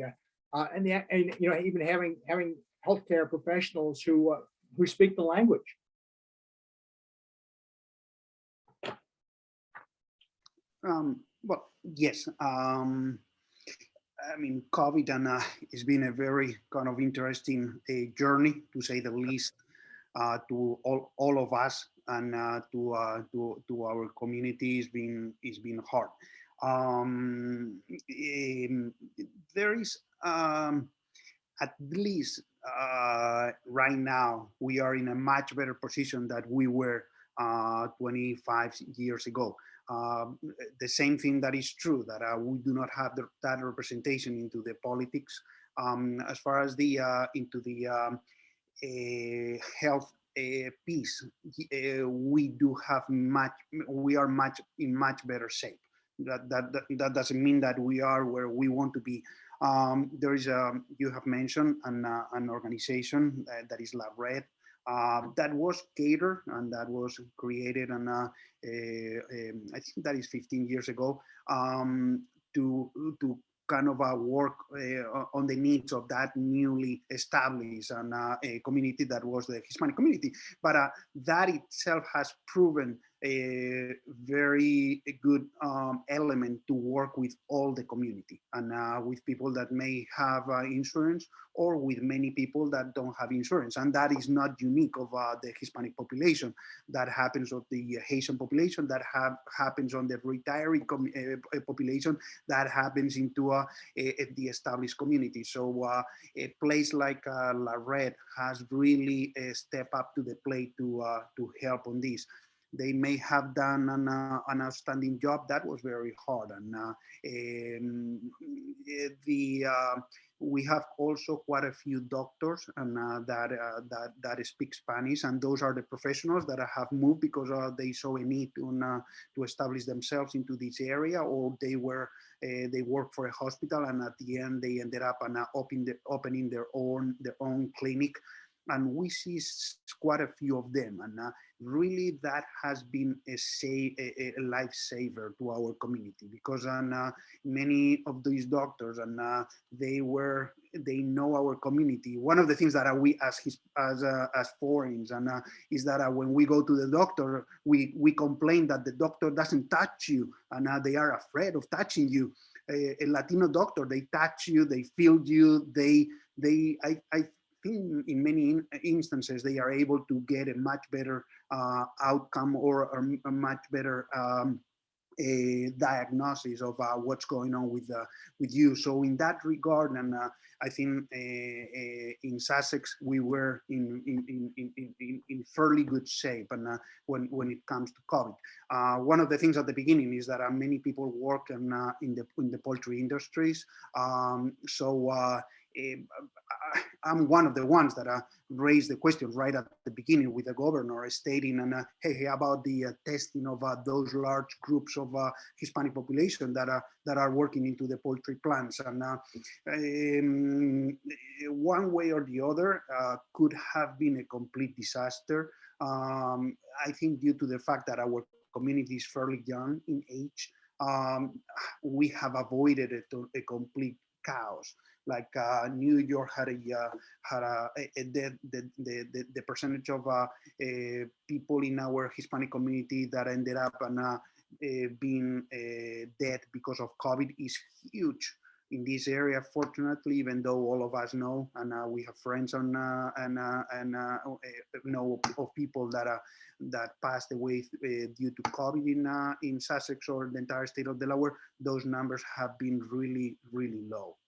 even having healthcare professionals who speak the language? Well, yes. COVID and it's been a very kind of interesting journey, to say the least, to all of us, and to our community. It's been hard. There is at least right now we are in a much better position than we were 25 years ago. The same thing that is true, that we do not have that representation into the politics. As far as into the health piece, we are in much better shape. That doesn't mean that we are where we want to be. There is you have mentioned an organization that is LabRed. That was catered and that was created, and I think that is 15 years ago, to kind of work on the needs of that newly established and a community that was the Hispanic community. But that itself has proven a very good element to work with all the community, and with people that may have insurance, or with many people that don't have insurance. And that is not unique of the Hispanic population. That happens of the Haitian population, that happens on the retiree population, that happens into the established community. So a place like LabRed has really stepped up to the plate to help on this. they may have done an outstanding job. That was very hard. And we have also quite a few doctors and that speak Spanish, and those are the professionals that have moved because they saw a need to establish themselves into this area, or they work for a hospital, and at the end they ended up opening their own clinic. And we see quite a few of them, and really that has been a lifesaver to our community, because many of these doctors, and they know our community. One of the things that we as foreigners, and is that when we go to the doctor, we complain that the doctor doesn't touch you, and they are afraid of touching you. A Latino doctor, they touch you, they feel you, I think in many instances they are able to get a much better outcome, or a much better a diagnosis of what's going on with you. So in that regard, and I think in Sussex we were in fairly good shape, and when it comes to COVID. One of the things at the beginning is that many people work in the poultry industries. I'm one of the ones that raised the question right at the beginning with the governor, stating, hey, how about the testing of those large groups of Hispanic population that are working into the poultry plants? And one way or the other could have been a complete disaster. I think due to the fact that our community is fairly young in age, we have avoided a complete chaos. Like New York had the percentage of people in our Hispanic community that ended up being dead because of COVID is huge in this area. Fortunately, even though all of us know, and we have friends and know of people that passed away due to COVID in Sussex or the entire state of Delaware, those numbers have been really, really low.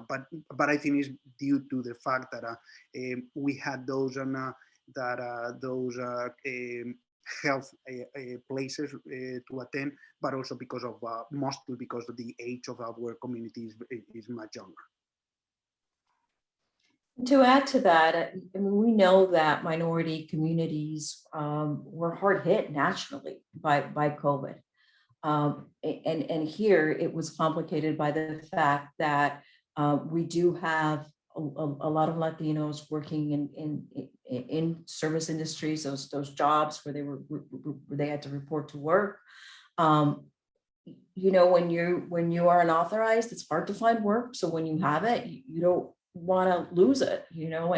But I think it's due to the fact that we had those health places to attend, but also because of mostly because of the age of our community is much younger. To add to that, I mean, we know that minority communities were hard hit nationally by COVID. And here it was complicated by the fact that we do have a lot of Latinos working in service industries, those jobs where they had to report to work. You know, when you are unauthorized, it's hard to find work. So when you have it, you don't want to lose it, you know,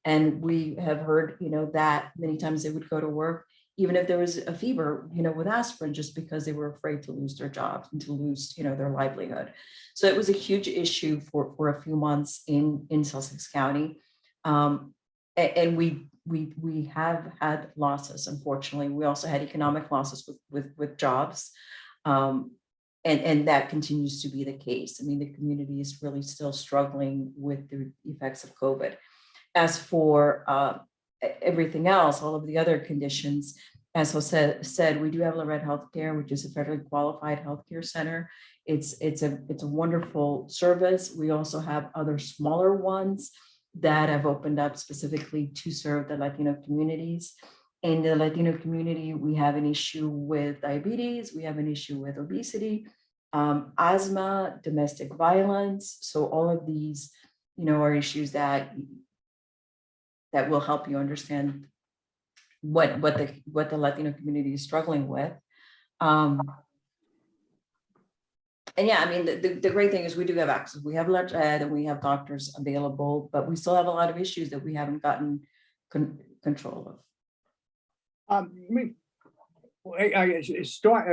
and we have heard, you know, that many times they would go to work even if there was a fever, you know, with aspirin, just because they were afraid to lose their jobs and to lose, you know, their livelihood. So it was a huge issue for a few months in Sussex County. And we have had losses, unfortunately. We also had economic losses with jobs. And that continues to be the case. I mean, the community is really still struggling with the effects of COVID. As for everything else, all of the other conditions, as Jose said, we do have Lorette Healthcare, which is a federally qualified healthcare center. It's a wonderful service. We also have other smaller ones that have opened up specifically to serve the Latino communities. In the Latino community, we have an issue with diabetes, we have an issue with obesity, asthma, domestic violence. So all of these, you know, are issues that will help you understand what the Latino community is struggling with. And yeah, I mean, the great thing is we do have access. We have Ed and we have doctors available, but we still have a lot of issues that we haven't gotten control of. I guess if you start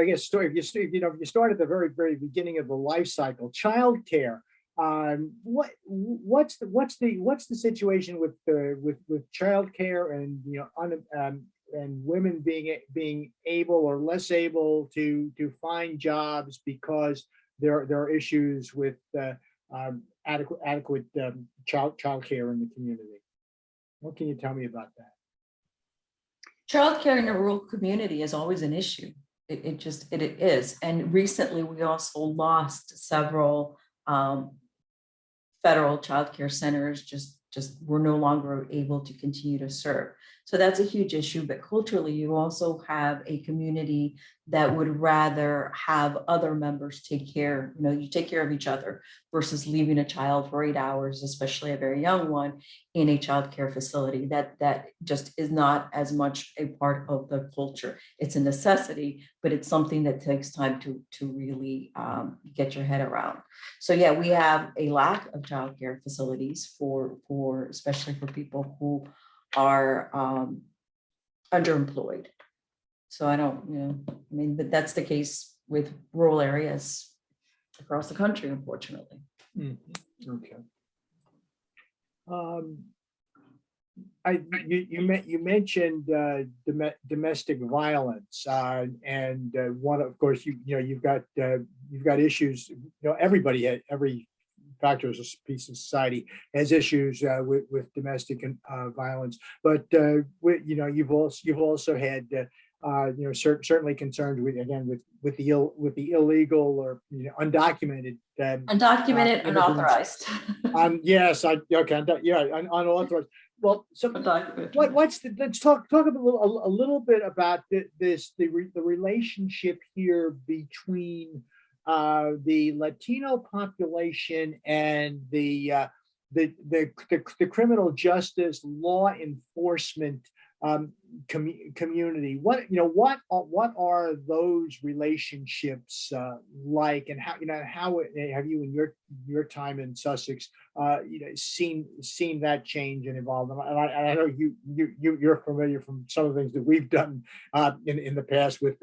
at the very, very beginning of the life cycle, childcare. What's the situation with childcare and, you know, and women being able or less able to find jobs because there are issues with adequate childcare in the community? What can you tell me about that? Childcare in a rural community is always an issue. It is. And recently we also lost several federal childcare centers, just were no longer able to continue to serve. So that's a huge issue, but culturally you also have a community that would rather have other members take care, you take care of each other versus leaving a child for 8 hours, especially a very young one, in a childcare facility. That just is not as much a part of the culture. It's a necessity, but it's something that takes time to really get your head around. So yeah, we have a lack of childcare facilities for especially for people who are underemployed. So I don't, but that's the case with rural areas across the country, unfortunately. Okay. You mentioned domestic violence, and one, of course, you've got issues. Every factor is a piece of society has issues with domestic violence, but you've also had certainly concerns with the illegal or undocumented Undocumented, unauthorized. Yes, unauthorized. Well, so Undocumented. let's talk a little bit about the relationship here between the Latino population and the criminal justice law enforcement community. What are those relationships like, and how have you in your time in Sussex seen that change and evolve? And I know you're familiar from some of the things that we've done in the past with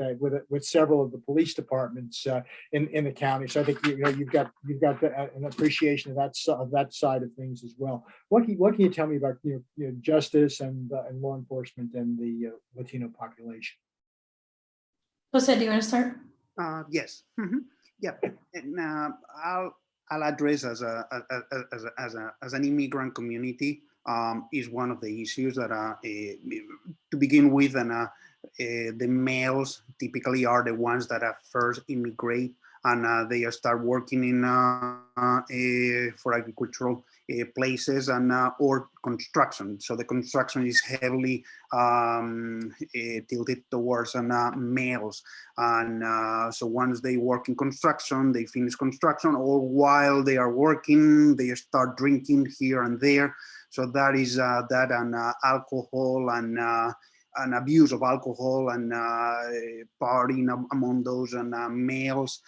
several of the police departments in the county. So I think you've got an appreciation of that side of things as well. What can you tell me about justice and law enforcement and the Latino population? Jose, do you want to start? Yes. Yeah, and I'll address as an immigrant community is one of the issues that to begin with, and the males typically are the ones that first immigrate, and they start working in for agricultural places and or construction. So the construction is heavily tilted towards males, and so once they work in construction, they finish construction, or while they are working, they start drinking here and there. So that is that, and alcohol and abuse of alcohol and partying among those males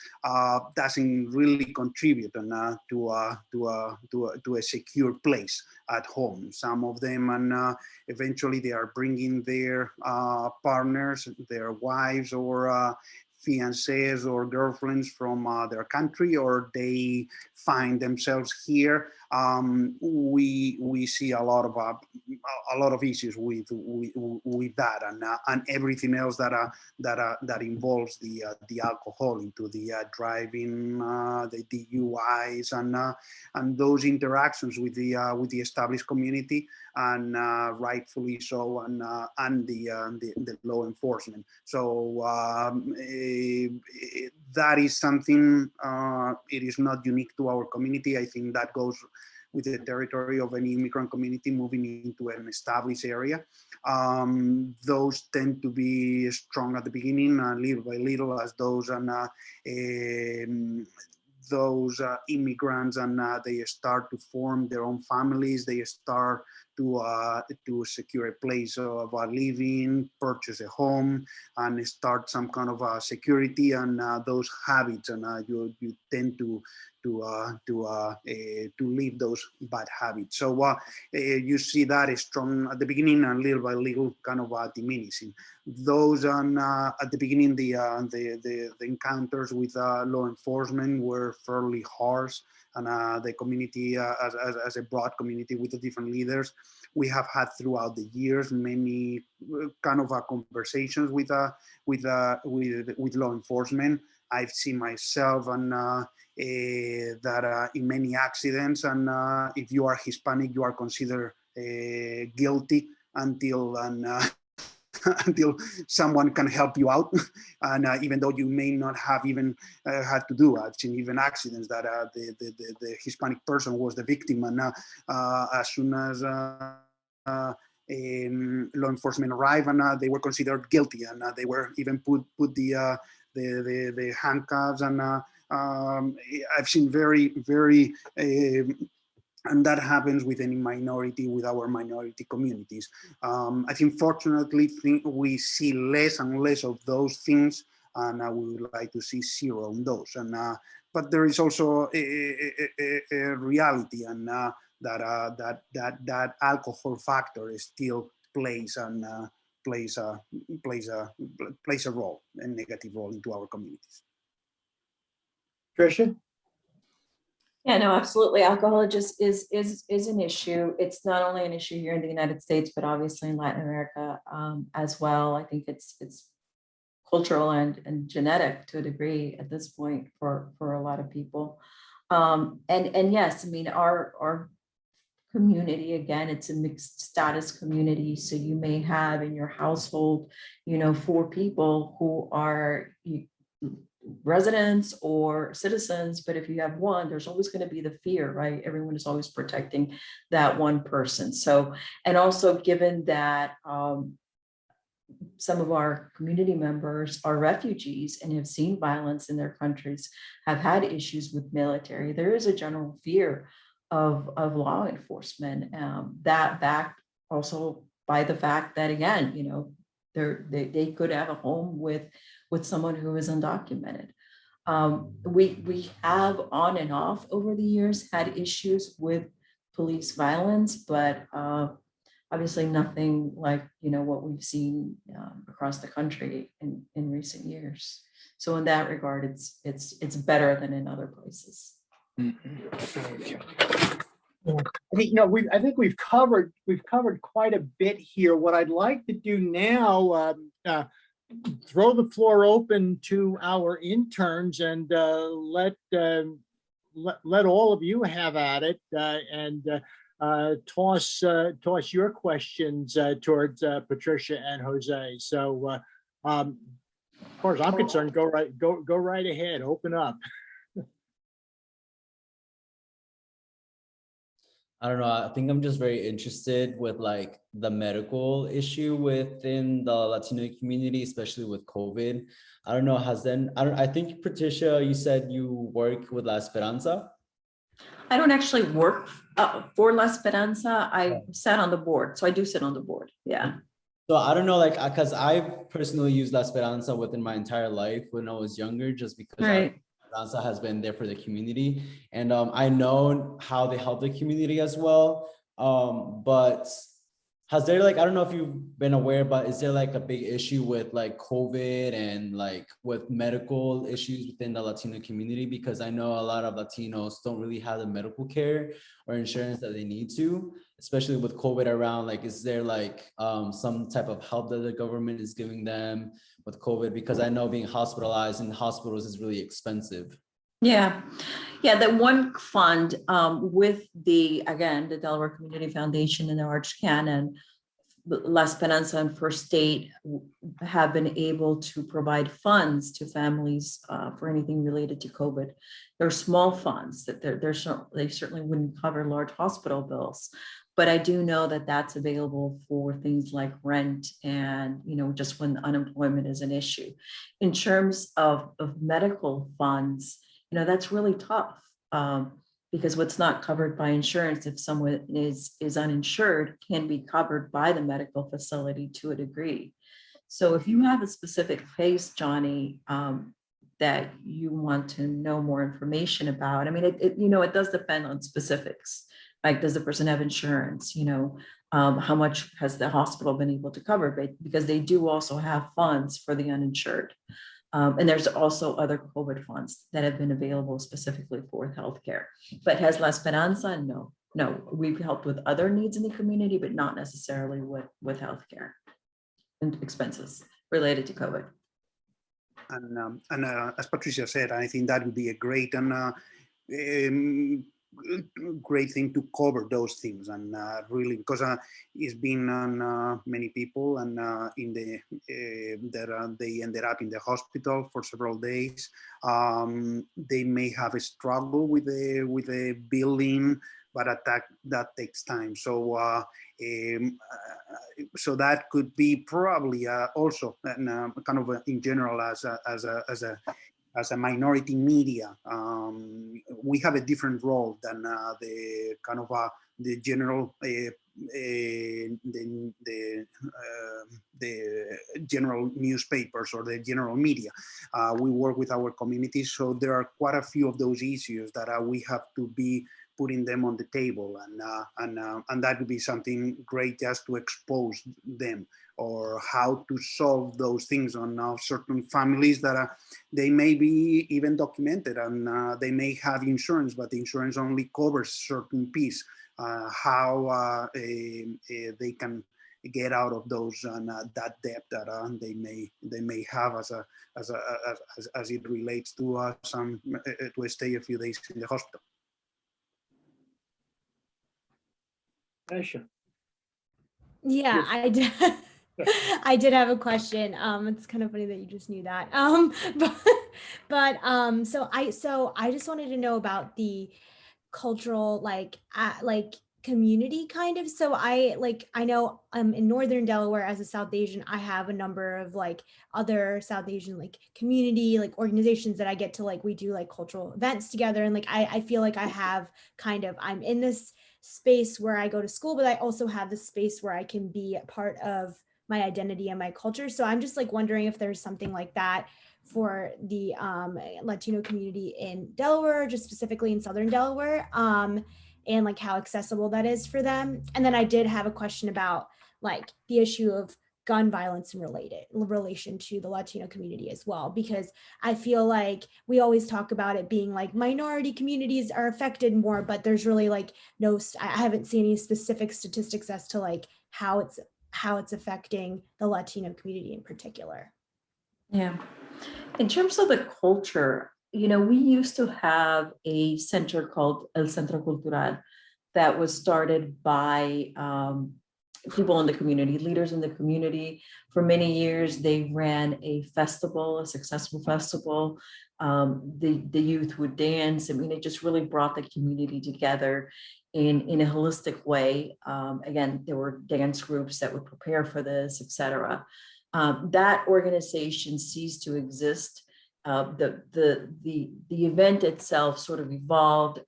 doesn't really contribute to a secure place at home. Some of them, and eventually they are bringing their partners, their wives or fiancés or girlfriends from their country, or they find themselves here. We see a lot of issues with that, and everything else that involves the alcohol into the driving, the DUIs, and those interactions with the established community, and rightfully so, and the law enforcement. So that is something. It is not unique to our community. I think that goes with the territory of any immigrant community moving into an established area. Those tend to be strong at the beginning, little by little, as those immigrants, and they start to form their own families. They start to secure a place of living, purchase a home, and start some kind of security, and those habits, and you tend to leave those bad habits. So you see that is strong at the beginning, and little by little kind of diminishing. Those at the beginning, the encounters with law enforcement were fairly harsh, and the community, as a broad community with the different leaders, we have had throughout the years many kind of conversations with law enforcement. I've seen myself and that in many accidents, and if you are Hispanic, you are considered guilty until until someone can help you out. And even though you may not have even had to do, I've seen even accidents that the Hispanic person was the victim, and as soon as law enforcement arrived, and they were considered guilty, and they were even put the handcuffs, and I've seen very and that happens with any minority, with our minority communities. I think fortunately we see less and less of those things, and we would like to see zero on those. And but there is also a reality, and that alcohol factor still plays a role, a negative role into our communities. Patricia? Yeah, no, absolutely. Alcohol just is an issue. It's not only an issue here in the United States, but obviously in Latin America as well. I think it's cultural and genetic to a degree at this point for a lot of people. And yes, I mean, our community, again, it's a mixed status community. So you may have in your household, 4 people who are residents or citizens, but if you have one, there's always going to be the fear, right? Everyone is always protecting that one person. So, and also given that some of our community members are refugees and have seen violence in their countries, have had issues with military, there is a general fear of law enforcement, that backed also by the fact that, again, they could have a home with someone who is undocumented. We have on and off over the years had issues with police violence, but obviously nothing like what we've seen across the country in recent years. So in that regard, it's better than in other places. Okay. I think we've covered quite a bit here. What I'd like to do now, throw the floor open to our interns and let all of you have at it, and toss your questions towards Patricia and Jose. So as far as I'm concerned, go right ahead, open up. I don't know. I think I'm just very interested with like the medical issue within the Latino community, especially with COVID. I don't know. I think Patricia, you said you work with La Esperanza. I don't actually work for La Esperanza. I sat on the board, so I do sit on the board. Yeah. So I don't know, like, because I've personally used La Esperanza within my entire life when I was younger, just because Esperanza has been there for the community, and I know how they help the community as well. But has there, like, I don't know if you've been aware, but is there like a big issue with like COVID and like with medical issues within the Latino community? Because I know a lot of Latinos don't really have the medical care or insurance that they need to, especially with COVID around. Like, is there like some type of help that the government is giving them with COVID? Because I know being hospitalized in hospitals is really expensive. Yeah. The one fund with the Delaware Community Foundation and the Arch Canon, La Esperanza and First State have been able to provide funds to families for anything related to COVID. They're small funds that they certainly wouldn't cover large hospital bills, but I do know that that's available for things like rent and, just when unemployment is an issue. In terms of medical funds, that's really tough because what's not covered by insurance, if someone is uninsured, can be covered by the medical facility to a degree. So if you have a specific case, Johnny, that you want to know more information about, I mean, it does depend on specifics. Like, does the person have insurance? How much has the hospital been able to cover? Because they do also have funds for the uninsured. And there's also other COVID funds that have been available specifically for healthcare. But has La Esperanza? No. We've helped with other needs in the community, but not necessarily with healthcare and expenses related to COVID. And as Patricia said, I think that would be a great great thing to cover those things, and really, because it's been on many people, and in the that they ended up in the hospital for several days. They may have a struggle with the billing, but that takes time. So so that could be probably also kind of in general as a minority media, we have a different role than the kind of the general the general newspapers or the general media. We work with our communities, so there are quite a few of those issues that we have to be putting them on the table, and that would be something great just to expose them, or how to solve those things on certain families that they may be even documented, and they may have insurance, but the insurance only covers certain piece. How they can get out of those and that debt that they may have as it relates to some to stay a few days in the hospital. Asha. Yeah, Yes. I did. I did have a question. It's kind of funny that you just knew that. So I just wanted to know about the cultural like community kind of. So I know in Northern Delaware as a South Asian, I have a number of like other South Asian like community like organizations that I get to like we do like cultural events together, and like I feel like I have kind of I'm in this space where I go to school, but I also have this space where I can be a part of my identity and my culture. So I'm just like wondering if there's something like that for the Latino community in Delaware, just specifically in Southern Delaware, and like how accessible that is for them. And then I did have a question about like the issue of gun violence in relation to the Latino community as well, because I feel like we always talk about it being like minority communities are affected more, but there's really like I haven't seen any specific statistics as to like how it's affecting the Latino community in particular. Yeah. In terms of the culture, we used to have a center called El Centro Cultural that was started by people in the community, leaders in the community. For many years, they ran a festival, a successful festival. The youth would dance. I mean, it just really brought the community together in a holistic way. Again, there were dance groups that would prepare for this, etc. That organization ceased to exist. The event itself sort of evolved.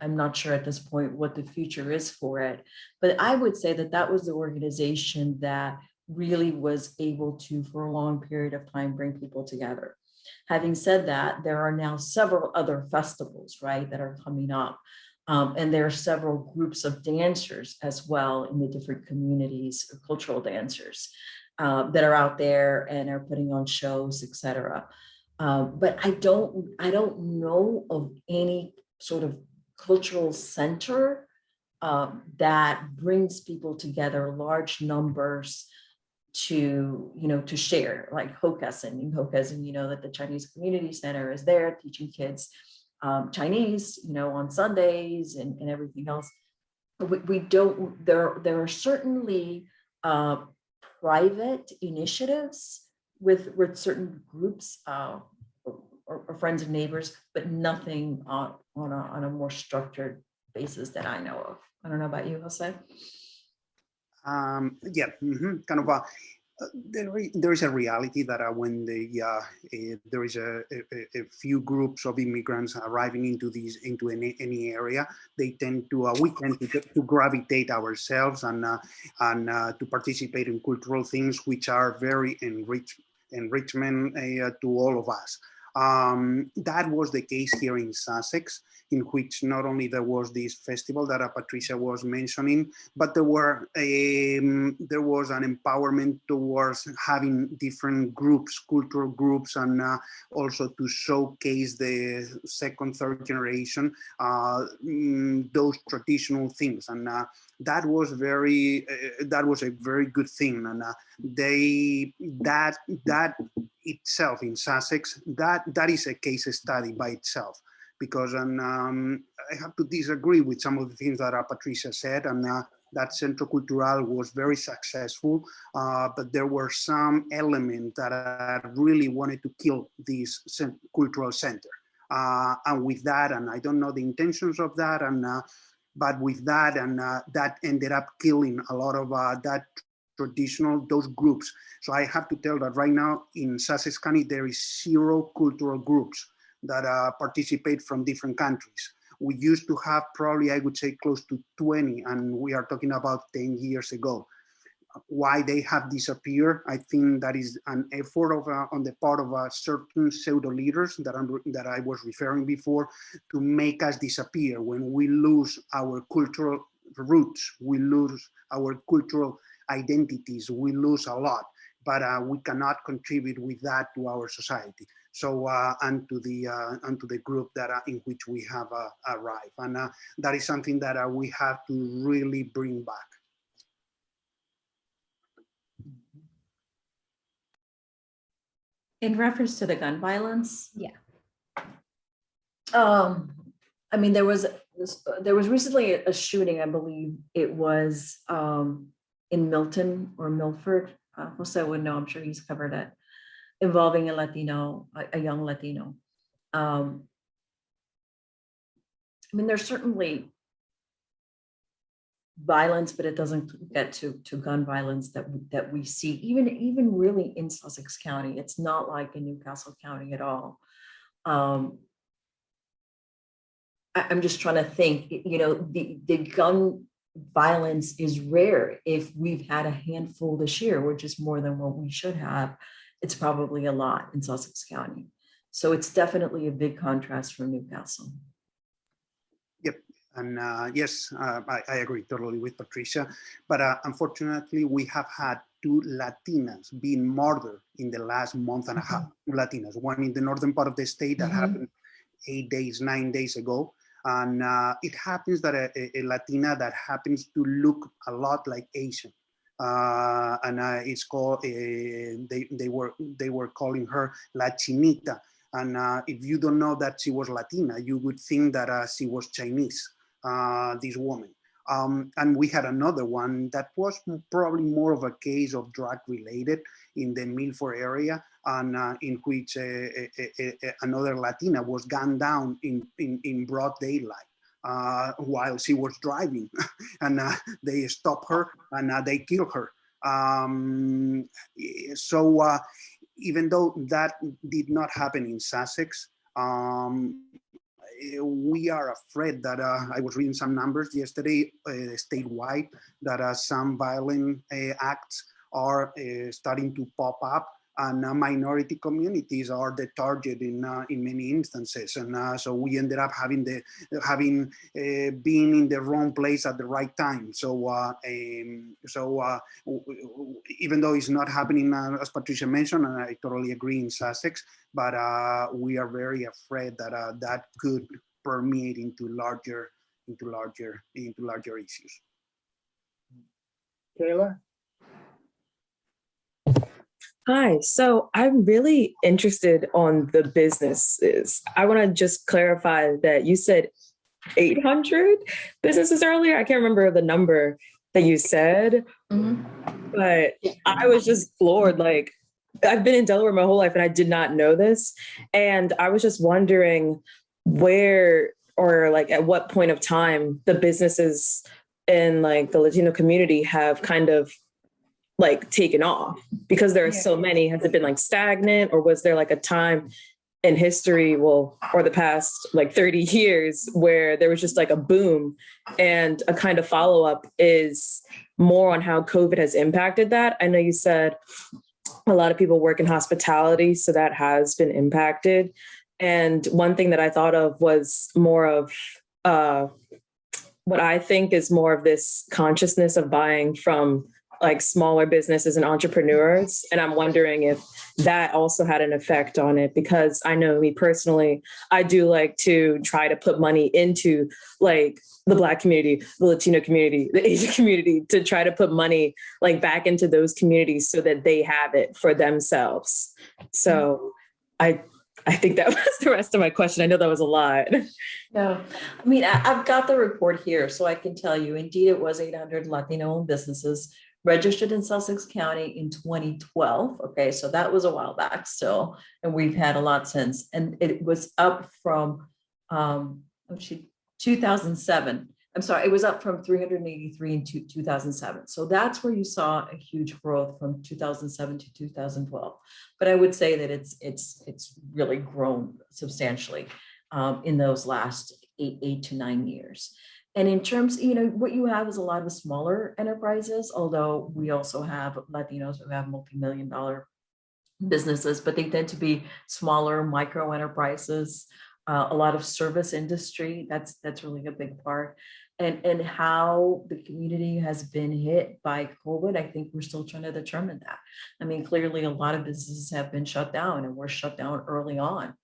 I'm not sure at this point what the future is for it, but I would say that was the organization that really was able to, for a long period of time, bring people together. Having said that, there are now several other festivals, right, that are coming up. And there are several groups of dancers as well in the different communities, cultural dancers that are out there and are putting on shows, etc. But I don't know of any sort of cultural center that brings people together, large numbers to share, like Hokkessin, that the Chinese Community Center is there teaching kids Chinese, on Sundays and everything else. We don't, there are certainly private initiatives with certain groups or friends and neighbors, but nothing on a more structured basis that I know of. I don't know about you, Jose. Yeah, kind of there is a reality that when there is a few groups of immigrants arriving into any area, we tend to gravitate ourselves and to participate in cultural things which are very enrichment to all of us. That was the case here in Sussex, in which not only there was this festival that Patricia was mentioning, but there was an empowerment towards having different groups, cultural groups, and also to showcase the second, third generation, those traditional things. And that was a very good thing. And that itself in Sussex, that is a case study by itself. because I have to disagree with some of the things that Patricia said, and that Centro Cultural was very successful, but there were some elements that I really wanted to kill this cultural center. And with that, and I don't know the intentions of that, and but with that, and that ended up killing a lot of that those groups. So I have to tell that right now in Sussex County, there is 0 cultural groups that participate from different countries. We used to have probably, I would say, close to 20, and we are talking about 10 years ago. Why they have disappeared, I think that is an effort of on the part of certain pseudo leaders that I was referring before, to make us disappear. When we lose our cultural roots, we lose our cultural identities, we lose a lot, but we cannot contribute with that to our society. So and to the group that in which we have arrived, and that is something that we have to really bring back. In reference to the gun violence. Yeah. I mean, there was recently a shooting, I believe it was in Milton or Milford. Jose would know, I'm sure he's covered it, involving a Latino, a young Latino. I mean, there's certainly violence, but it doesn't get to gun violence that we see, even really in Sussex County. It's not like in Newcastle County at all. I'm just trying to think, you know, the gun violence is rare. If we've had a handful this year, which is more than what we should have, it's probably a lot in Sussex County. So it's definitely a big contrast from Newcastle. Yep. And yes, I agree totally with Patricia, but unfortunately we have had 2 Latinas being murdered in the last month and a half. 2 Latinas, one in the northern part of the state that happened 9 days ago. And it happens that a Latina that happens to look a lot like Asian. And it's called, they were calling her La Chinita. And if you don't know that she was Latina, you would think that she was Chinese, this woman. And we had another one that was probably more of a case of drug related in the Milford area, and in which another Latina was gunned down in broad daylight while she was driving. And they stopped her and they killed her. So even though that did not happen in Sussex, we are afraid that I was reading some numbers yesterday statewide that some violent acts are starting to pop up, and minority communities are the target in many instances. And so we ended up having being in the wrong place at the right time. So even though it's not happening as Patricia mentioned, and I totally agree in Sussex, but we are very afraid that that could permeate into larger issues. Kayla? Hi, so I'm really interested on the businesses. I want to just clarify that you said 800 businesses earlier. I can't remember the number that you said, but I was just floored. Like, I've been in Delaware my whole life and I did not know this. And I was just wondering where, or like at what point of time the businesses in like the Latino community have kind of like taken off, because there are so many. Has it been like stagnant, or was there like a time in history, well, or the past like 30 years where there was just like a boom? And a kind of follow-up is more on how COVID has impacted that. I know you said a lot of people work in hospitality, so that has been impacted. And one thing that I thought of was more of what I think is more of this consciousness of buying from like smaller businesses and entrepreneurs. And I'm wondering if that also had an effect on it, because I know me personally, I do like to try to put money into like the Black community, the Latino community, the Asian community, to try to put money like back into those communities so that they have it for themselves. So I I think that was the rest of my question. I know that was a lot. No, I mean, I've got the report here, so I can tell you, indeed, it was 800 Latino-owned businesses registered in Sussex County in 2012. Okay, so that was a while back still, and we've had a lot since. And it was up from 2007. I'm sorry, it was up from 383 in 2007. So that's where you saw a huge growth from 2007 to 2012. But I would say that it's really grown substantially in those last eight to 9 years. And in terms, what you have is a lot of smaller enterprises, although we also have Latinos who have multi-million-dollar businesses, but they tend to be smaller micro enterprises, a lot of service industry. That's really a big part. And how the community has been hit by COVID, I think we're still trying to determine that. I mean, clearly a lot of businesses have been shut down, and were shut down early on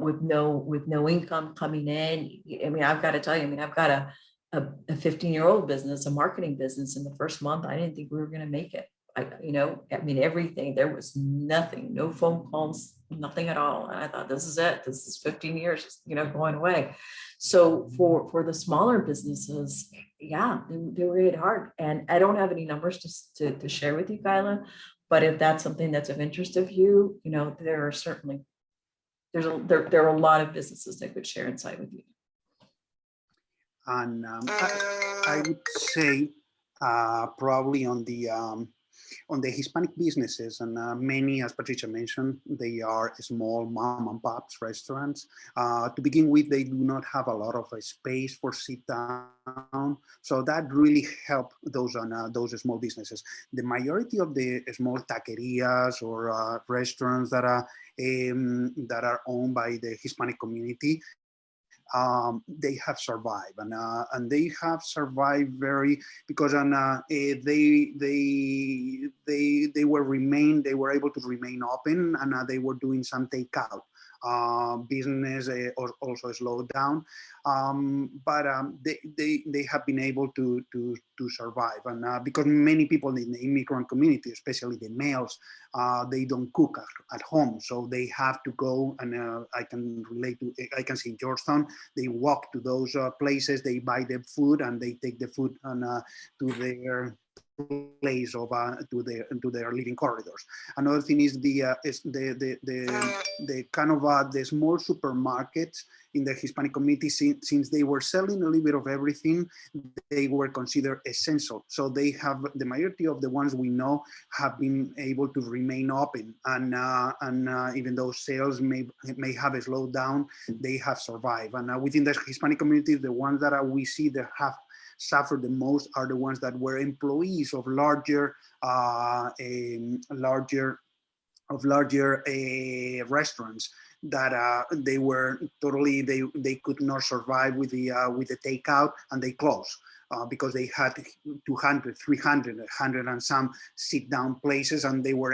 with no income coming in. I mean, I've got to tell you, I've got a 15-year-old business, a marketing business. In the first month, I didn't think we were going to make it. Everything, there was nothing, no phone calls, nothing at all. And I thought, this is it. This is 15 years, going away. So for the smaller businesses, yeah, they were hit hard. And I don't have any numbers to share with you, Kyla, but if that's something that's of interest of you, there are certainly, there are a lot of businesses that could share insight with you. And I would say probably on the Hispanic businesses, and many, as Patricia mentioned, they are small mom and pops restaurants. To begin with, they do not have a lot of space for sit down, so that really helped those small businesses. The majority of the small taquerias or restaurants that are owned by the Hispanic community, they have survived, and they have survived because they were able to remain open, and they were doing some takeout. Business also slowed down, but they have been able to survive, and because many people in the immigrant community, especially the males, they don't cook at home, so they have to go, and I can see in Georgetown, they walk to those places, they buy the food, and they take the food to their place to their living corridors. Another thing is the kind of the small supermarkets in the Hispanic community, since they were selling a little bit of everything, they were considered essential. So they have, the majority of the ones we know have been able to remain open, and even though sales may have slowed down, they have survived. And within the Hispanic community, the ones that we see that have suffered the most are the ones that were employees of larger restaurants that they were totally, they could not survive with the takeout, and they closed because they had 200, 300, 100 and some sit down places, and they were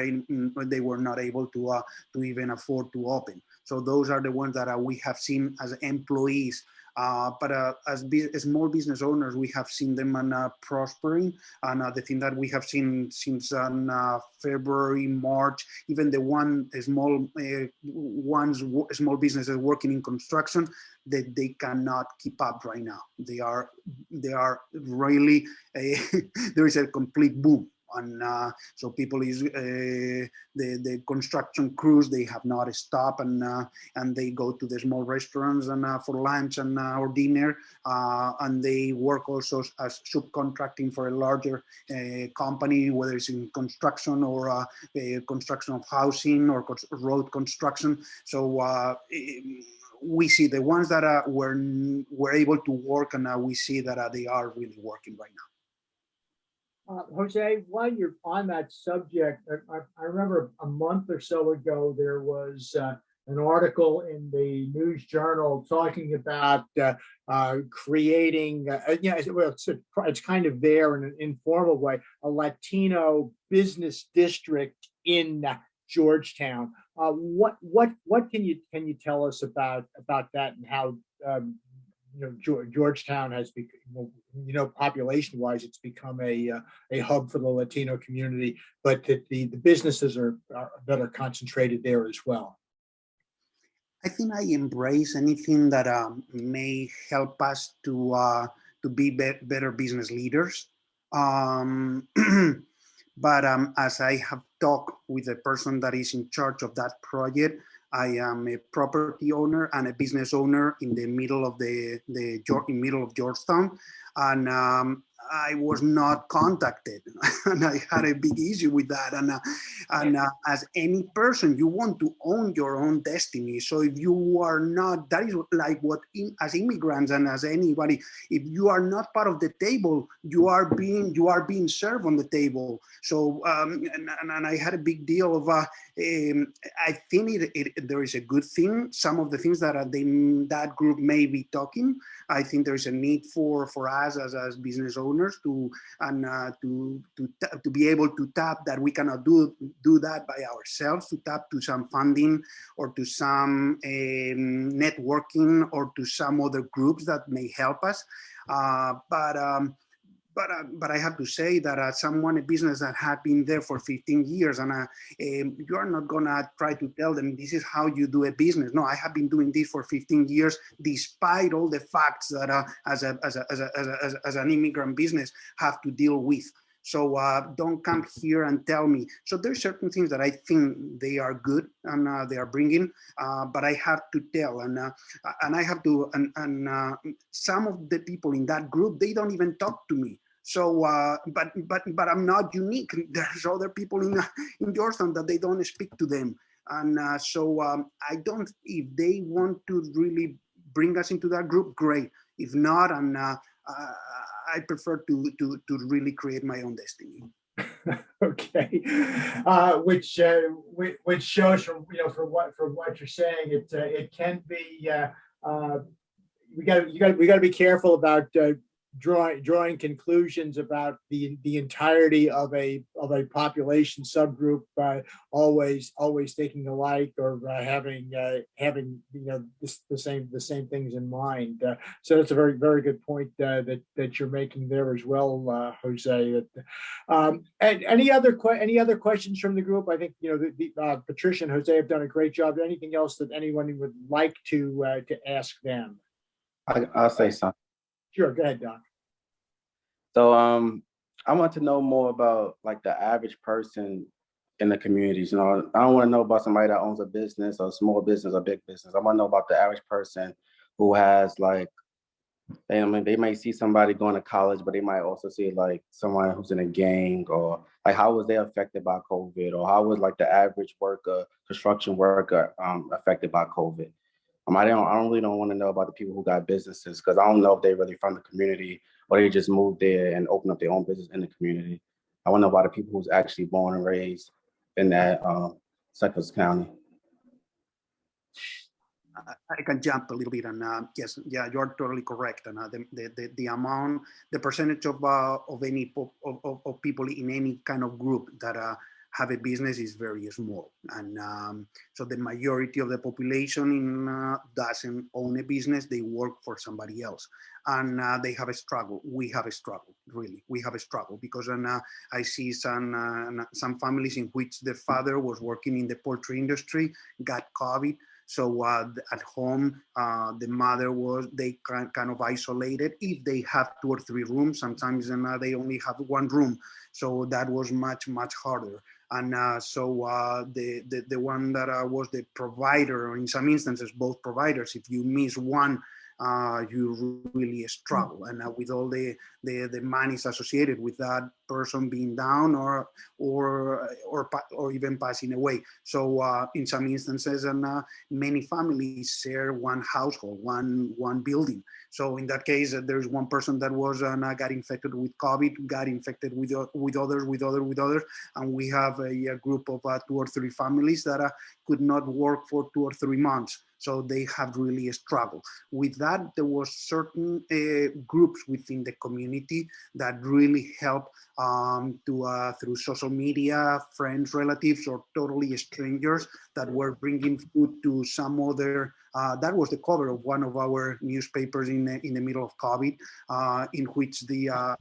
not able to even afford to open. So those are the ones that we have seen as employees. But as small business owners, we have seen them prospering. And the thing that we have seen since February, March, even the small businesses working in construction, that they cannot keep up right now. They are really there is a complete boom. And so people the construction crews, they have not stopped, and they go to the small restaurants and for lunch and or dinner, and they work also as subcontracting for a larger company, whether it's in construction or construction of housing or road construction. So we see the ones that were able to work, and we see that they are really working right now. Jose, while you're on that subject, I remember a month or so ago, there was an article in the News Journal talking about creating, it's kind of there in an informal way, a Latino business district in Georgetown. What can you tell us about that, and how Georgetown has become, population-wise, it's become a hub for the Latino community, but that the businesses are concentrated there as well. I think I embrace anything that may help us to be, better business leaders. Um, but as I have talked with the person that is in charge of that project, I am a property owner and a business owner in the middle of middle of Georgetown, and I was not contacted, and I had a big issue with that. And as any person, you want to own your own destiny. So if you are not, that is like what as immigrants and as anybody, if you are not part of the table, you are being served on the table. So and I had a big deal of I think there is a good thing. Some of the things that that group may be talking, I think there is a need for us as business owners to be able to tap that. We cannot do that by ourselves, to tap to some funding or to some networking or to some other groups that may help us. But I have to say that as someone, a business that had been there for 15 years, and you are not gonna try to tell them this is how you do a business. No, I have been doing this for 15 years, despite all the facts that as an immigrant business have to deal with. So don't come here and tell me. So there's certain things that I think they are good and they are bringing, but I have to tell, and I have to, and some of the people in that group, they don't even talk to me. So, but I'm not unique. There's other people in Georgetown that they don't speak to them, and so I don't. If they want to really bring us into that group, great. If not, and I prefer to really create my own destiny. Okay, which shows from from what you're saying, it can be. We got to be careful about drawing conclusions about the entirety of a population subgroup, always thinking alike or having the same things in mind. So that's a very good point that you're making there as well, Jose. And any other questions from the group? I think Patricia and Jose have done a great job. Anything else that anyone would like to ask them? I'll say something. Sure, go ahead, Doc. So I want to know more about like the average person in the communities. I don't want to know about somebody that owns a business, or small business, or big business. I want to know about the average person who has like, they may see somebody going to college, but they might also see like someone who's in a gang, or like how was they affected by COVID, or how was like the average worker, construction worker affected by COVID. I don't really want to know about the people who got businesses, because I don't know if they really from the community or they just moved there and opened up their own business in the community. I want to know about the people who's actually born and raised in that Sussex County. I can jump a little bit, and yes, yeah, you're totally correct. And the amount, the percentage of any of people in any kind of group that have a business is very small, and so the majority of the population doesn't own a business. They work for somebody else, and they have a struggle. We have a struggle, really. We have a struggle because I see some families in which the father was working in the poultry industry, got COVID. So at home, the mother they kind of isolated. If they have 2 or 3 rooms, sometimes they only have 1 room. So that was much harder. And so the one that was the provider, or in some instances, both providers, if you miss one, you really struggle. And with all the monies associated with that person being down or even passing away. So in some instances, and many families share one household, one building. So in that case, there's one person that was got infected with COVID, got infected with others, and we have a group of 2 or 3 families that could not work for 2 or 3 months. So they have really struggled. With that, there was certain groups within the community that really help through social media, friends, relatives, or totally strangers that were bringing food to some other. That was the cover of one of our newspapers in the middle of COVID, in which the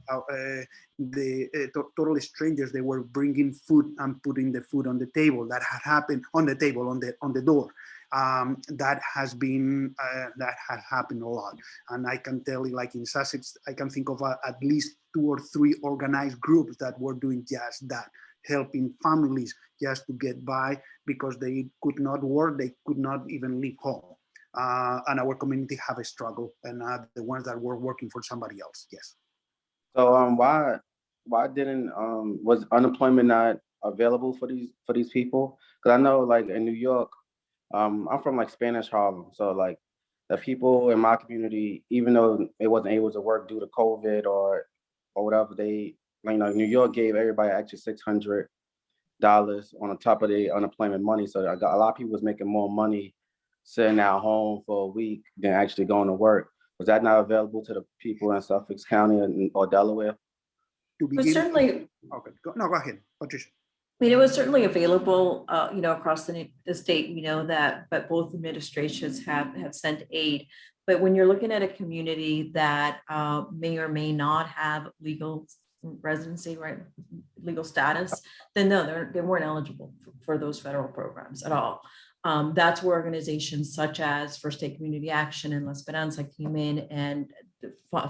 total strangers, they were bringing food and putting the food on the table. That had happened on the table, on the door. that has been that has happened a lot. And I can tell you, like in Sussex, I can think of at least 2 or 3 organized groups that were doing just that, helping families just to get by because they could not work, they could not even leave home. And our community have a struggle, and the ones that were working for somebody else, yes. So why didn't was unemployment not available for these people? Because I know like in New York, I'm from like Spanish Harlem, so like the people in my community, even though they wasn't able to work due to COVID or whatever, they, like, you know, New York gave everybody actually $600 on top of the unemployment money. So I got a lot of people was making more money sitting at home for a week than actually going to work. Was that not available to the people in Sussex County or Delaware? To But begin, certainly, okay, no, go ahead, Patricia. I mean, it was certainly available, across the state, that, but both administrations have sent aid. But when you're looking at a community that may or may not have legal residency, right, legal status, then no, they weren't eligible for those federal programs at all. That's where organizations such as First State Community Action and La Esperanza came in, and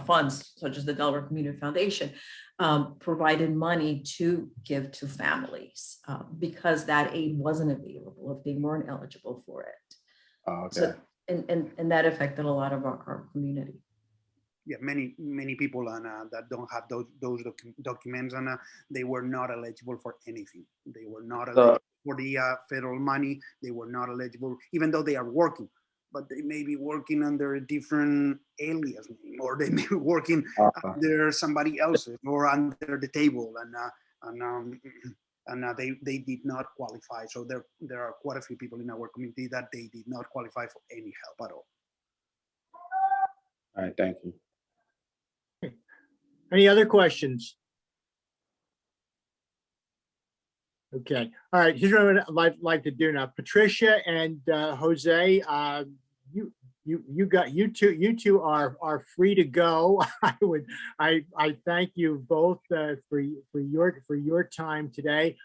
funds such as the Delaware Community Foundation provided money to give to families because that aid wasn't available if they weren't eligible for it. Oh, okay. So, and that affected a lot of our community. Yeah, many people that don't have those documents, and they were not eligible for anything. They were not eligible for the federal money. They were not eligible, even though they are working, but they may be working under a different alias name, or they may be working under somebody else's or under the table, and they did not qualify. So there are quite a few people in our community that they did not qualify for any help at all. All right, thank you. Any other questions? Okay, all right, here's what I'd like to do now. Patricia and Jose, you two are free to go. I thank you both for your time today.